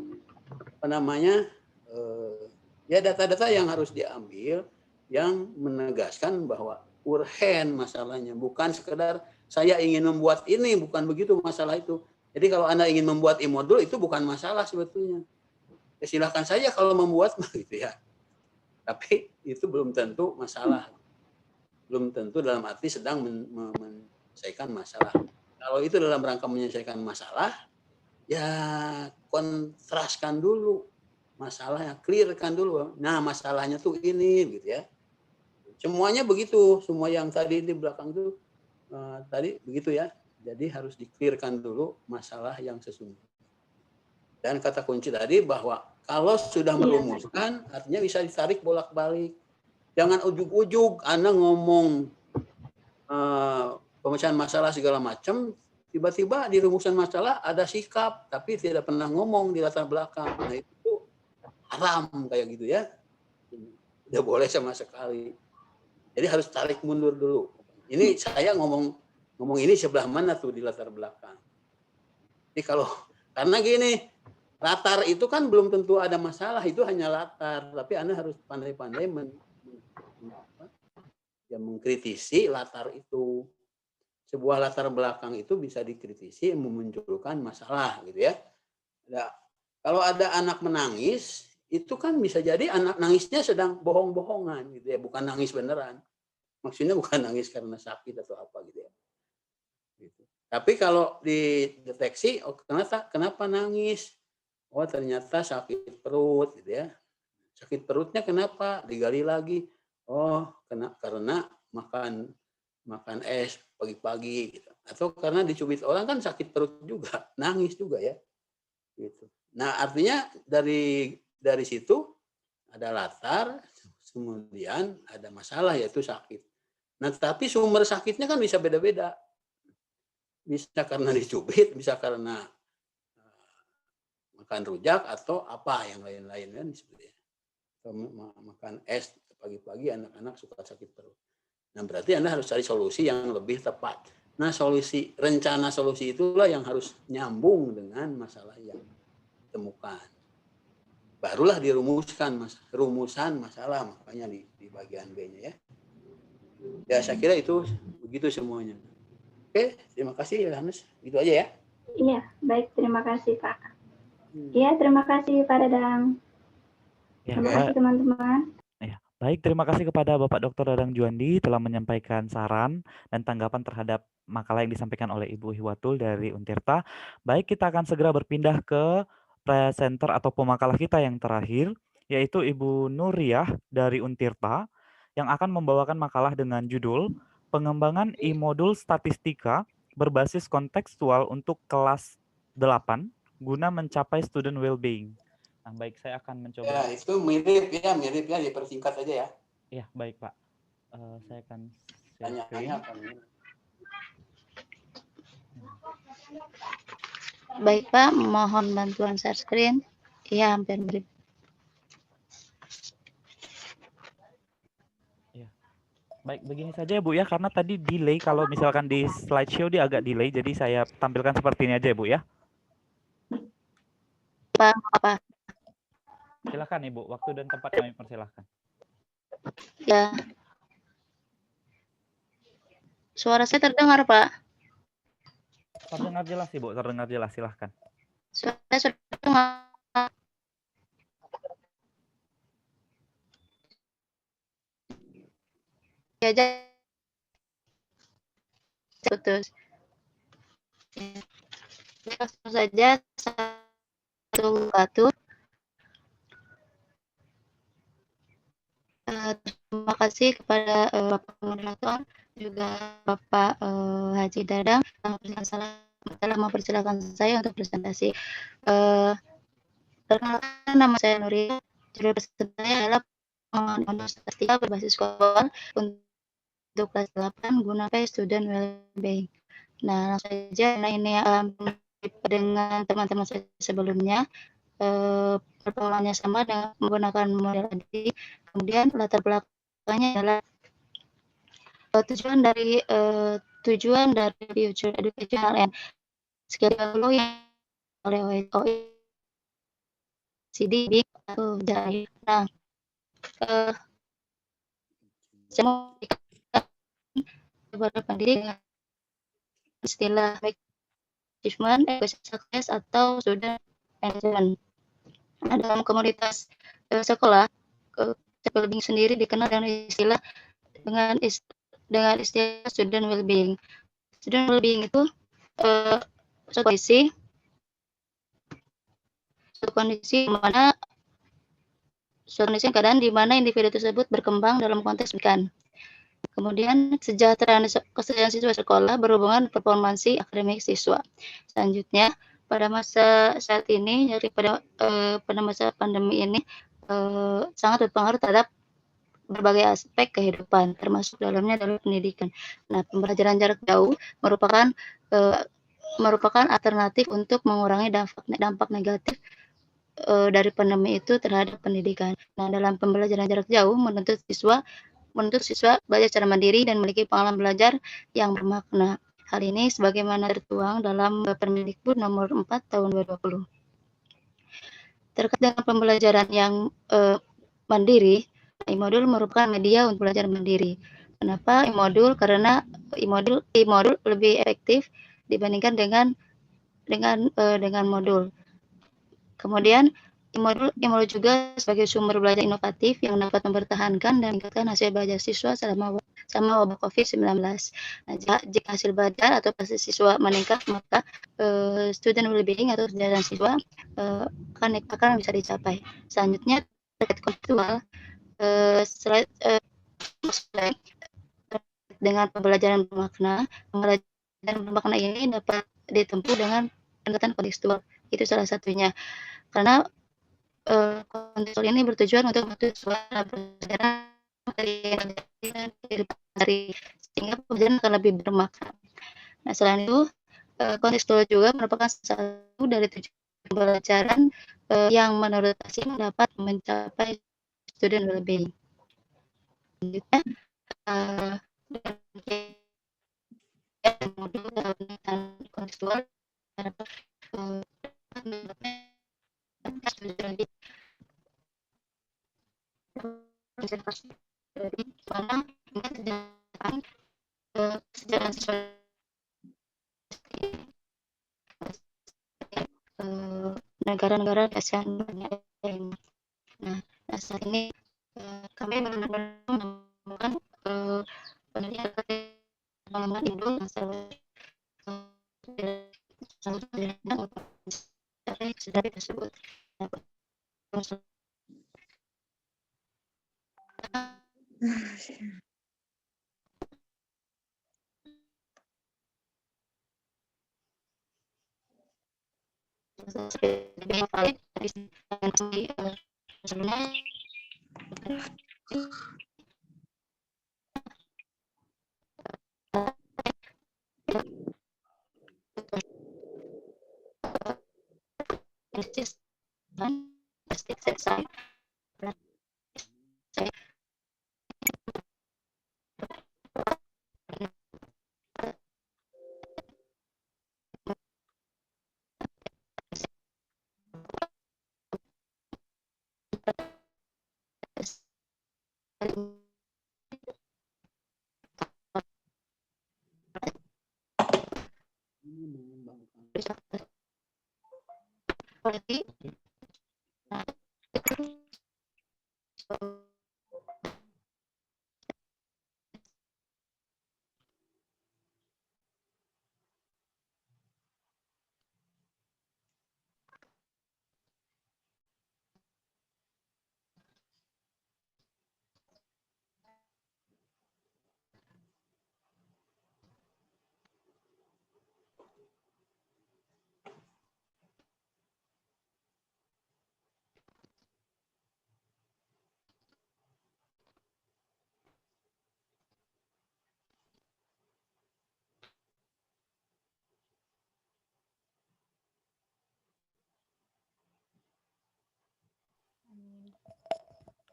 ya data-data yang harus diambil yang menegaskan bahwa urgen masalahnya, bukan sekedar saya ingin membuat ini, bukan begitu masalah itu. Jadi kalau Anda ingin membuat e-modul itu bukan masalah sebetulnya. Ya, silahkan saja kalau membuat gitu ya. Tapi itu belum tentu masalah. Belum tentu dalam arti sedang menyelesaikan masalah. Kalau itu dalam rangka menyelesaikan masalah, ya kontraskan dulu masalahnya, clearkan dulu. Nah, masalahnya tuh ini gitu ya. Semuanya begitu, semua yang tadi di belakang itu tadi begitu ya. Jadi harus di-clearkan dulu masalah yang sesungguhnya. Dan kata kunci tadi bahwa kalau sudah merumuskan, artinya bisa ditarik bolak-balik. Jangan ujug-ujug Anda ngomong pemecahan masalah segala macam, tiba-tiba di rumusan masalah ada sikap, tapi tidak pernah ngomong di latar belakang. Nah itu haram kayak gitu ya. Tidak boleh sama sekali. Jadi harus tarik mundur dulu. Ini saya ngomong ini sebelah mana tuh di latar belakang. Jadi kalau, karena gini, latar itu kan belum tentu ada masalah, itu hanya latar. Tapi Anda harus pandai-pandai mengkritisi latar itu. Sebuah latar belakang itu bisa dikritisi memunculkan masalah gitu ya. Nah, kalau ada anak menangis, itu kan bisa jadi anak nangisnya sedang bohong-bohongan gitu ya, bukan nangis beneran. Maksudnya bukan nangis karena sakit atau apa gitu ya. Gitu. Tapi kalau dideteksi, oh, kenapa nangis? Oh ternyata sakit perut gitu ya. Sakit perutnya kenapa? Digali lagi. Oh karena makan es pagi-pagi gitu. Atau karena dicubit orang kan sakit perut juga, nangis juga ya. Gitu. Nah, artinya dari situ ada latar, kemudian ada masalah yaitu sakit. Nah, tapi sumber sakitnya kan bisa beda-beda. Bisa karena dicubit, bisa karena makan rujak atau apa yang lain-lain kan seperti atau makan es pagi-pagi anak-anak suka sakit perut. Nah, berarti Anda harus cari solusi yang lebih tepat. Nah, rencana solusi itulah yang harus nyambung dengan masalah yang ditemukan. Barulah dirumuskan rumusan masalah, makanya di bagian B-nya ya. Ya, saya kira itu begitu semuanya. Oke, terima kasih Yohanes. Itu aja ya. Iya, baik, terima kasih Pak. Iya, terima kasih Pak Dadang. Ya, Terima kasih teman-teman. Ya, baik, terima kasih kepada Bapak Dr. Dadang Juandi telah menyampaikan saran dan tanggapan terhadap makalah yang disampaikan oleh Ibu Hiwatul dari Untirta. Baik, kita akan segera berpindah ke presenter atau pemakalah kita yang terakhir, yaitu Ibu Nuriyah dari Untirta, yang akan membawakan makalah dengan judul Pengembangan e-modul statistika berbasis kontekstual untuk kelas 8 guna mencapai student well-being. Nah, baik, saya akan mencoba. Ya, itu mirip ya, dipersingkat aja ya. Iya, baik Pak. Saya akan tanya. Baik Pak, mohon bantuan share screen. Iya, hampir mirip. Baik, begini saja ya Bu ya, karena tadi delay, kalau misalkan di slideshow dia agak delay, jadi saya tampilkan seperti ini aja ya Bu ya. Apa? Silakan Ibu, waktu dan tempat kami persilahkan. Ya. Suara saya terdengar Pak? Terdengar jelas Ibu, terdengar jelas, silahkan. Suara saya sudah terdengar. Aja putus. Langsung saja satu. Terima kasih kepada Bapak Moderator, juga Bapak Haji Dadang yang telah mempersilahkan saya untuk presentasi. Perkenalkan, nama saya Nuriyah. Judul presentasi saya adalah pengembangan statistika berbasis kontekstual untuk kelas 8 guna student well-being. Nah, langsung saja. Nah, ini dengan teman-teman saya sebelumnya. Pertemuannya sama dengan menggunakan model tadi. Kemudian latar belakangnya adalah tujuan dari future educational and skill development yang oleh OECD atau dari. Nah, saya mau beberapa pendidik istilah achievement, success, atau student engagement. Nah, dalam komunitas sekolah, well-being sendiri dikenal dengan istilah student well-being. Student well-being itu suatu kondisi keadaan di mana individu tersebut berkembang dalam konteks pendidikan. Kemudian kesejahteraan siswa sekolah berhubungan performansi akademik siswa. Selanjutnya, pada masa saat ini, pada masa pandemi ini sangat berpengaruh terhadap berbagai aspek kehidupan, termasuk dalamnya adalah pendidikan. Nah, pembelajaran jarak jauh merupakan alternatif untuk mengurangi dampak negatif dari pandemi itu terhadap pendidikan. Nah, dalam pembelajaran jarak jauh menuntut siswa belajar secara mandiri dan memiliki pengalaman belajar yang bermakna. Hal ini sebagaimana tertuang dalam Permendikbud nomor 4 tahun 2020. Terkait dengan pembelajaran yang mandiri, e-modul merupakan media untuk belajar mandiri. Kenapa e-modul? Karena e-modul lebih efektif dibandingkan dengan modul. Kemudian e-modul juga sebagai sumber belajar inovatif yang dapat mempertahankan dan meningkatkan hasil belajar siswa selama wabah COVID-19. Nah, jika hasil belajar atau prestasi siswa meningkat, maka student well-being atau kesejahteraan siswa akan bisa dicapai. Selanjutnya, terkait kontekstual, dengan pembelajaran bermakna ini dapat ditempuh dengan pendekatan kontekstual. Itu salah satunya. Karena kontekstual ini bertujuan untuk membantu siswa sehingga pembelajaran akan lebih bermakna. Nah, selain itu, kontekstual juga merupakan satu dari tujuan pembelajaran yang menurut Asim dapat mencapai student well-being. Selanjutnya, modul dalam kontekstual negara-negara ASEAN. Nah, saat ini kami menemukan pengalaman Indo yang tersebut.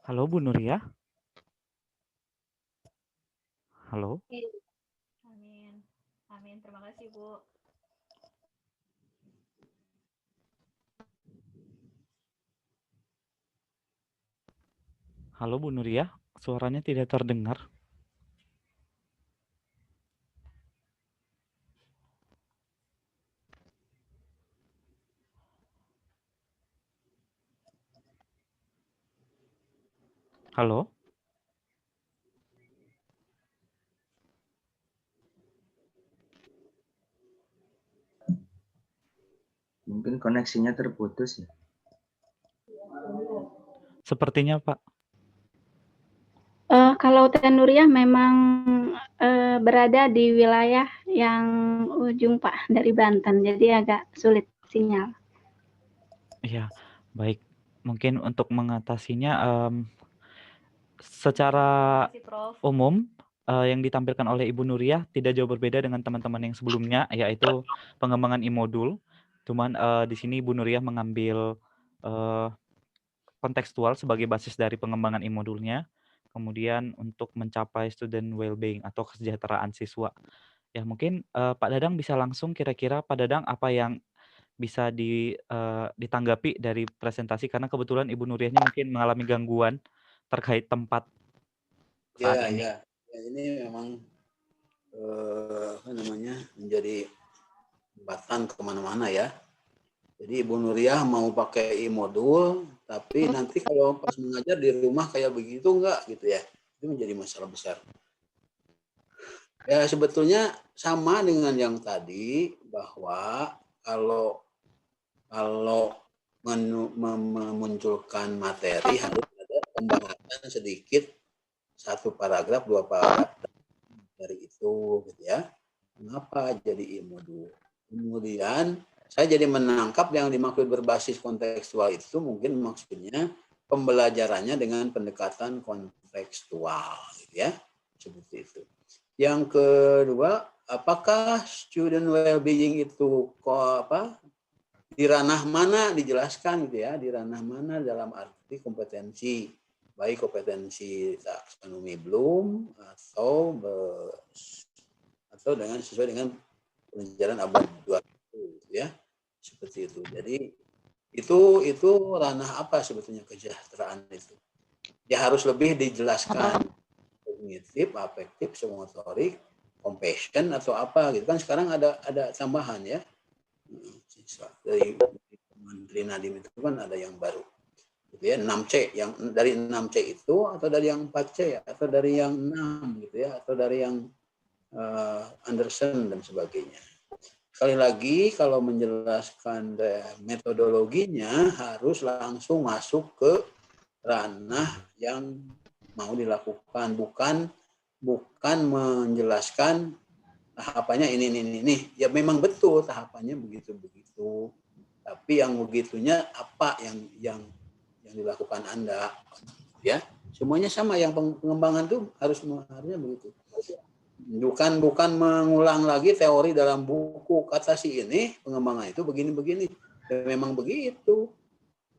Halo Bu Nuria. Halo. Amin. Amin. Terima kasih Bu. Halo Bu Nuria, suaranya tidak terdengar. Halo? Mungkin koneksinya terputus ya. Sepertinya, Pak. Kalau Teh Nuriyah memang berada di wilayah yang ujung Pak dari Banten, jadi agak sulit sinyal. Iya, baik. Mungkin untuk mengatasinya, secara Terima kasih, Prof. umum, yang ditampilkan oleh Ibu Nuriyah tidak jauh berbeda dengan teman-teman yang sebelumnya, yaitu pengembangan e-modul. Cuman di sini Ibu Nuriyah mengambil kontekstual sebagai basis dari pengembangan e-modulnya. Kemudian untuk mencapai student well-being atau kesejahteraan siswa. Ya mungkin Pak Dadang bisa langsung kira-kira Pak Dadang apa yang bisa ditanggapi dari presentasi karena kebetulan Ibu Nuriyahnya mungkin mengalami gangguan terkait tempat saat Ya, ini. ya, ya ini memang apa namanya menjadi jembatan kemana-mana ya. Jadi Ibu Nuriyah mau pakai e-modul, tapi nanti kalau pas mengajar di rumah kayak begitu enggak gitu ya. Itu menjadi masalah besar. Ya sebetulnya sama dengan yang tadi bahwa kalau memunculkan materi harus ada pembahasan sedikit, 1 paragraf 2 paragraf dari itu gitu ya. Mengapa jadi e-modul? Kemudian saya jadi menangkap yang dimaksud berbasis kontekstual itu mungkin maksudnya pembelajarannya dengan pendekatan kontekstual gitu ya. Seperti itu. Yang kedua, apakah student well-being itu di ranah mana dijelaskan gitu ya, di ranah mana dalam arti kompetensi, baik kompetensi taksonomi Bloom atau dengan sesuai dengan pelajaran abad 20 ya, seperti itu. Jadi itu ranah apa sebetulnya kesejahteraan itu? Ya harus lebih dijelaskan kognitif, afektif, psikomotorik, compassion atau apa gitu kan sekarang ada tambahan ya. Dari Menteri Nadiem itu kan ada yang baru gitu ya, 6C, yang dari 6C itu atau dari yang 4C atau dari yang 6 gitu ya, atau dari yang Anderson dan sebagainya. Sekali lagi kalau menjelaskan metodologinya harus langsung masuk ke ranah yang mau dilakukan, bukan menjelaskan tahapannya ini. Ya memang betul tahapannya begitu, tapi yang begitunya apa yang dilakukan Anda ya. Semuanya sama, yang pengembangan tuh harusnya begitu. Bukan mengulang lagi teori dalam buku, kata si ini pengembangan itu begini. Ya, memang begitu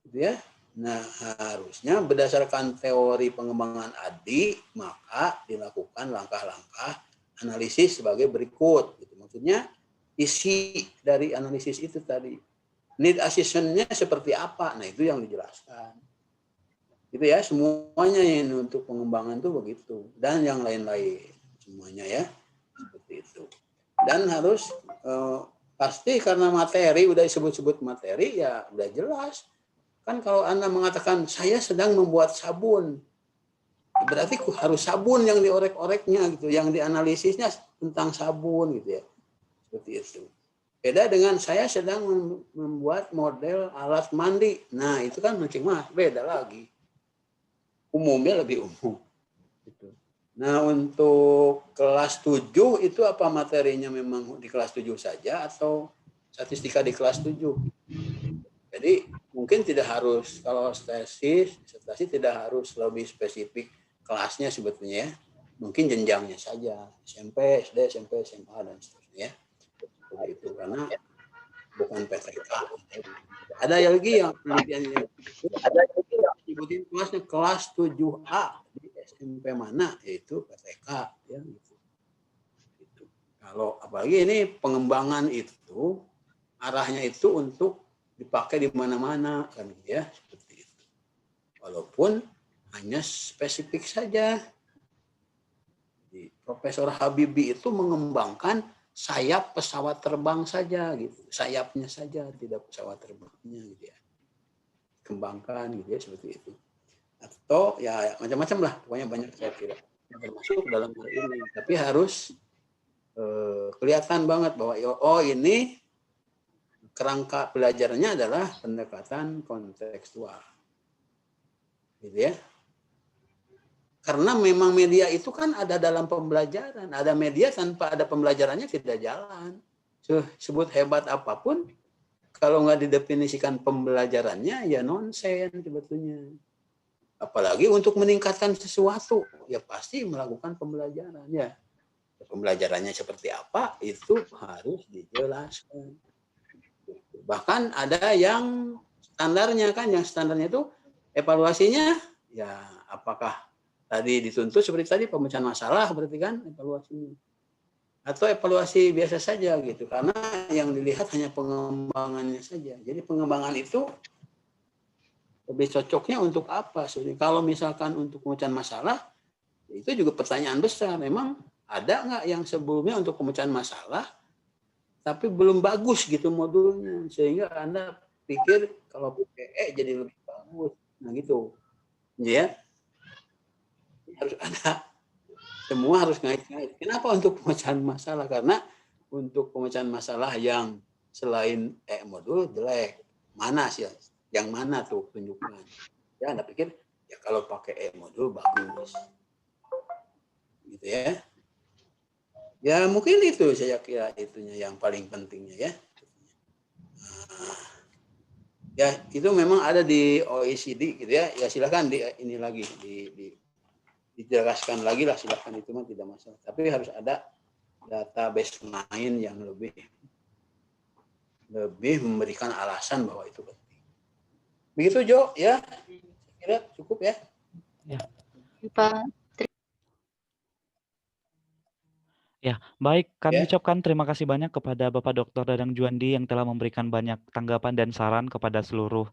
gitu ya. Nah, harusnya berdasarkan teori pengembangan ADI, maka dilakukan langkah-langkah analisis sebagai berikut. Gitu. Maksudnya isi dari analisis itu tadi. Need assessment-nya seperti apa? Nah, itu yang dijelaskan. Gitu ya, semuanya ini untuk pengembangan itu begitu. Dan yang lain-lain. Semuanya ya. Seperti itu. Dan harus pasti karena materi, udah disebut-sebut materi, ya udah jelas. Kan kalau Anda mengatakan, saya sedang membuat sabun, berarti harus sabun yang diorek-oreknya gitu, yang dianalisisnya tentang sabun gitu ya. Seperti itu. Beda dengan saya sedang membuat model alat mandi. Nah, itu kan beda lagi. Umumnya lebih umum. Gitu. Nah, untuk kelas 7 itu apa materinya, memang di kelas 7 saja atau statistika di kelas 7? Jadi mungkin tidak harus, kalau disertasi tidak harus lebih spesifik kelasnya sebetulnya ya. Mungkin jenjangnya saja, SMP, SD, SMP, SMA, dan seterusnya ya. Seperti itu, karena bukan PTK. Ada lagi yang penelitian sebutin kelasnya, kelas 7A di SMP mana, yaitu PTK ya gitu. Kalau apalagi ini pengembangan itu arahnya itu untuk dipakai di mana-mana kan ya, seperti itu. Walaupun hanya spesifik saja. Jadi, Profesor Habibie itu mengembangkan sayap pesawat terbang saja gitu, sayapnya saja, tidak pesawat terbangnya gitu ya. Kembangkan gitu ya, seperti itu. atau ya macam-macam lah, pokoknya banyak saya kira yang termasuk dalam hal ini. Tapi harus kelihatan banget bahwa oh ini kerangka belajarnya adalah pendekatan kontekstual, gitu ya. Karena memang media itu kan ada dalam pembelajaran, ada media tanpa ada pembelajarannya tidak jalan. Sebut hebat apapun, kalau nggak didefinisikan pembelajarannya, ya nonsen sebetulnya. Apalagi untuk meningkatkan sesuatu, ya pasti melakukan pembelajaran. Ya, pembelajarannya seperti apa, itu harus dijelaskan. Bahkan ada yang standarnya kan, yang standarnya itu evaluasinya, ya apakah tadi dituntut seperti tadi pemecahan masalah, berarti kan evaluasinya. Atau evaluasi biasa saja gitu, karena yang dilihat hanya pengembangannya saja. Jadi pengembangan itu lebih cocoknya untuk apa? Kalau misalkan untuk pemecahan masalah, itu juga pertanyaan besar. Memang ada nggak yang sebelumnya untuk pemecahan masalah, tapi belum bagus gitu modulnya, sehingga Anda pikir kalau PE jadi lebih bagus. Nah gitu, ya harus ada. Semua harus ngait-ngait. Kenapa untuk pemecahan masalah? Karena untuk pemecahan masalah yang selain modul jelek, mana sih? Yang mana tuh tunjukkan? Ya, Anda pikir ya kalau pakai modul bagus, gitu ya? Ya mungkin itu saya kira itunya yang paling pentingnya ya. Ya itu memang ada di OECD gitu ya. Ya silakan ini lagi dijelaskan lagi lah, silakan, itu mah tidak masalah. Tapi harus ada database lain yang lebih memberikan alasan bahwa itu penting. Begitu Jo ya, kira cukup ya. Ya. Pak. Ya, baik. Kami ucapkan terima kasih banyak kepada Bapak Dr. Dadang Juandi yang telah memberikan banyak tanggapan dan saran kepada seluruh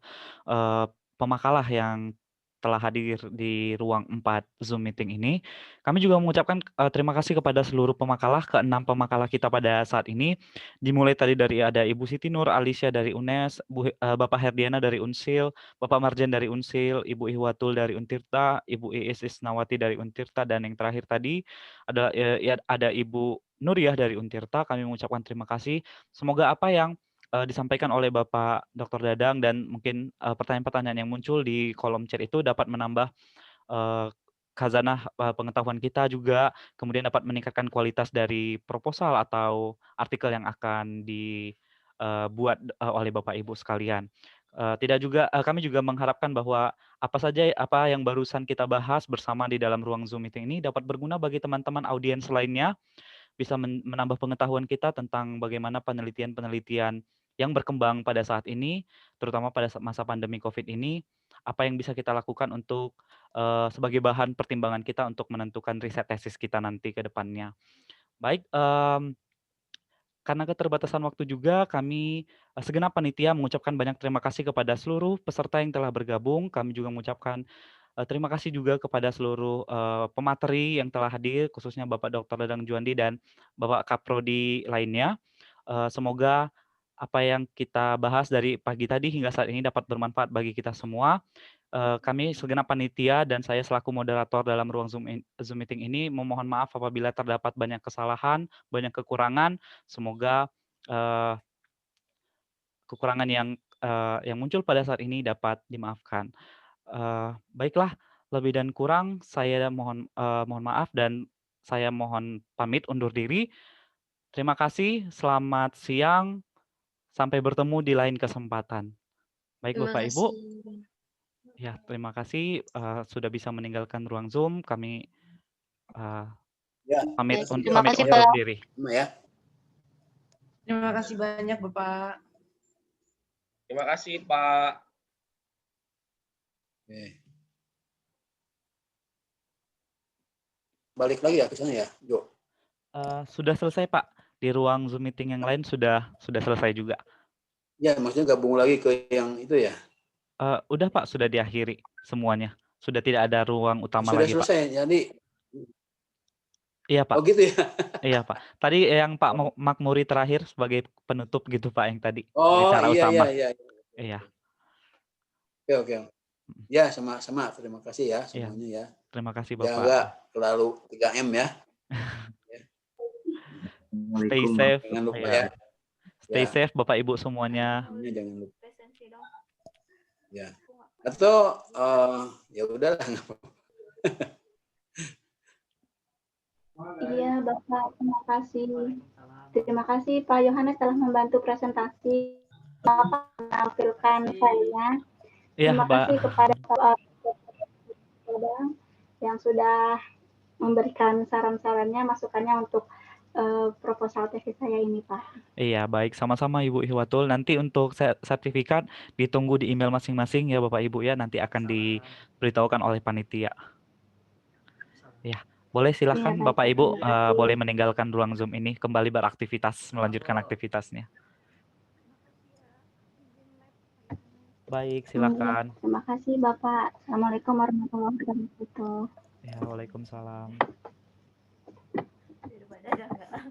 pemakalah yang telah hadir di ruang 4 Zoom meeting ini. Kami juga mengucapkan terima kasih kepada seluruh pemakalah, ke-6 pemakalah kita pada saat ini. Dimulai tadi dari ada Ibu Siti Nur Alicia dari UNES, Bapak Herdiana dari Unsil, Bapak Marjan dari Unsil, Ibu Ihwatul dari Untirta, Ibu Iis Isnawati dari Untirta, dan yang terakhir tadi ada Ibu Nuriah dari Untirta. Kami mengucapkan terima kasih. Semoga apa yang disampaikan oleh Bapak Dr. Dadang dan mungkin pertanyaan-pertanyaan yang muncul di kolom chat itu dapat menambah khazanah pengetahuan kita juga, kemudian dapat meningkatkan kualitas dari proposal atau artikel yang akan dibuat oleh Bapak Ibu sekalian. Kami juga mengharapkan bahwa apa yang barusan kita bahas bersama di dalam ruang Zoom meeting ini dapat berguna bagi teman-teman audiens lainnya, bisa menambah pengetahuan kita tentang bagaimana penelitian-penelitian yang berkembang pada saat ini, terutama pada masa pandemi COVID ini, apa yang bisa kita lakukan untuk sebagai bahan pertimbangan kita untuk menentukan riset tesis kita nanti ke depannya. Baik, karena keterbatasan waktu juga, kami segenap panitia mengucapkan banyak terima kasih kepada seluruh peserta yang telah bergabung. Kami juga mengucapkan terima kasih juga kepada seluruh pemateri yang telah hadir, khususnya Bapak Dr. Dadang Juandi dan Bapak Kaprodi lainnya. Semoga apa yang kita bahas dari pagi tadi hingga saat ini dapat bermanfaat bagi kita semua. Kami segenap panitia dan saya selaku moderator dalam ruang Zoom meeting ini memohon maaf apabila terdapat banyak kesalahan, banyak kekurangan. Semoga kekurangan yang muncul pada saat ini dapat dimaafkan. Baiklah, lebih dan kurang saya mohon maaf dan saya mohon pamit undur diri. Terima kasih, selamat siang, sampai bertemu di lain kesempatan. Baik Bapak Ibu. Ya, terima kasih sudah bisa meninggalkan ruang Zoom. Kami pamit undur diri. Terima kasih banyak Bapak. Terima kasih Pak. Balik lagi ya ke sana ya, Jo. Sudah selesai Pak. Di ruang Zoom meeting yang lain sudah selesai juga. Ya, maksudnya gabung lagi ke yang itu ya? Udah Pak, sudah diakhiri semuanya. Sudah tidak ada ruang utama sudah lagi Pak. Sudah selesai, jadi. Iya Pak. Oh gitu ya? Iya Pak. Tadi yang Pak Makmuri terakhir sebagai penutup gitu Pak yang tadi. Oh bicara iya, utama. iya. Iya. Oke. Ya, sama-sama. Terima kasih ya Iya. semuanya ya. Terima kasih Bapak. Jaga selalu 3M ya. Stay safe. Jangan lupa Ya. ya. Stay Ya. safe Bapak Ibu semuanya. Ini jangan lupa. Ya. Atau ya udahlah. Iya, Bapak, terima kasih. Terima kasih Pak Yohanes telah membantu presentasi. Bapak menampilkan filenya. Iya, Terima Mbak. kasih kepada Bapak yang sudah memberikan saran-sarannya, masukannya untuk proposal tesis saya ini, Pak. Iya, baik. Sama-sama Ibu Ihwatul. Nanti untuk sertifikat ditunggu di email masing-masing ya Bapak Ibu ya. Nanti akan diberitahukan oleh panitia. Ya, boleh silakan Iya, baik, Bapak Ibu terima kasih. boleh meninggalkan ruang Zoom ini, kembali beraktivitas, melanjutkan aktivitasnya. Baik, silakan. Terima kasih Bapak. Assalamualaikum warahmatullahi wabarakatuh. Ya, waalaikumsalam. Daripada ada enggak.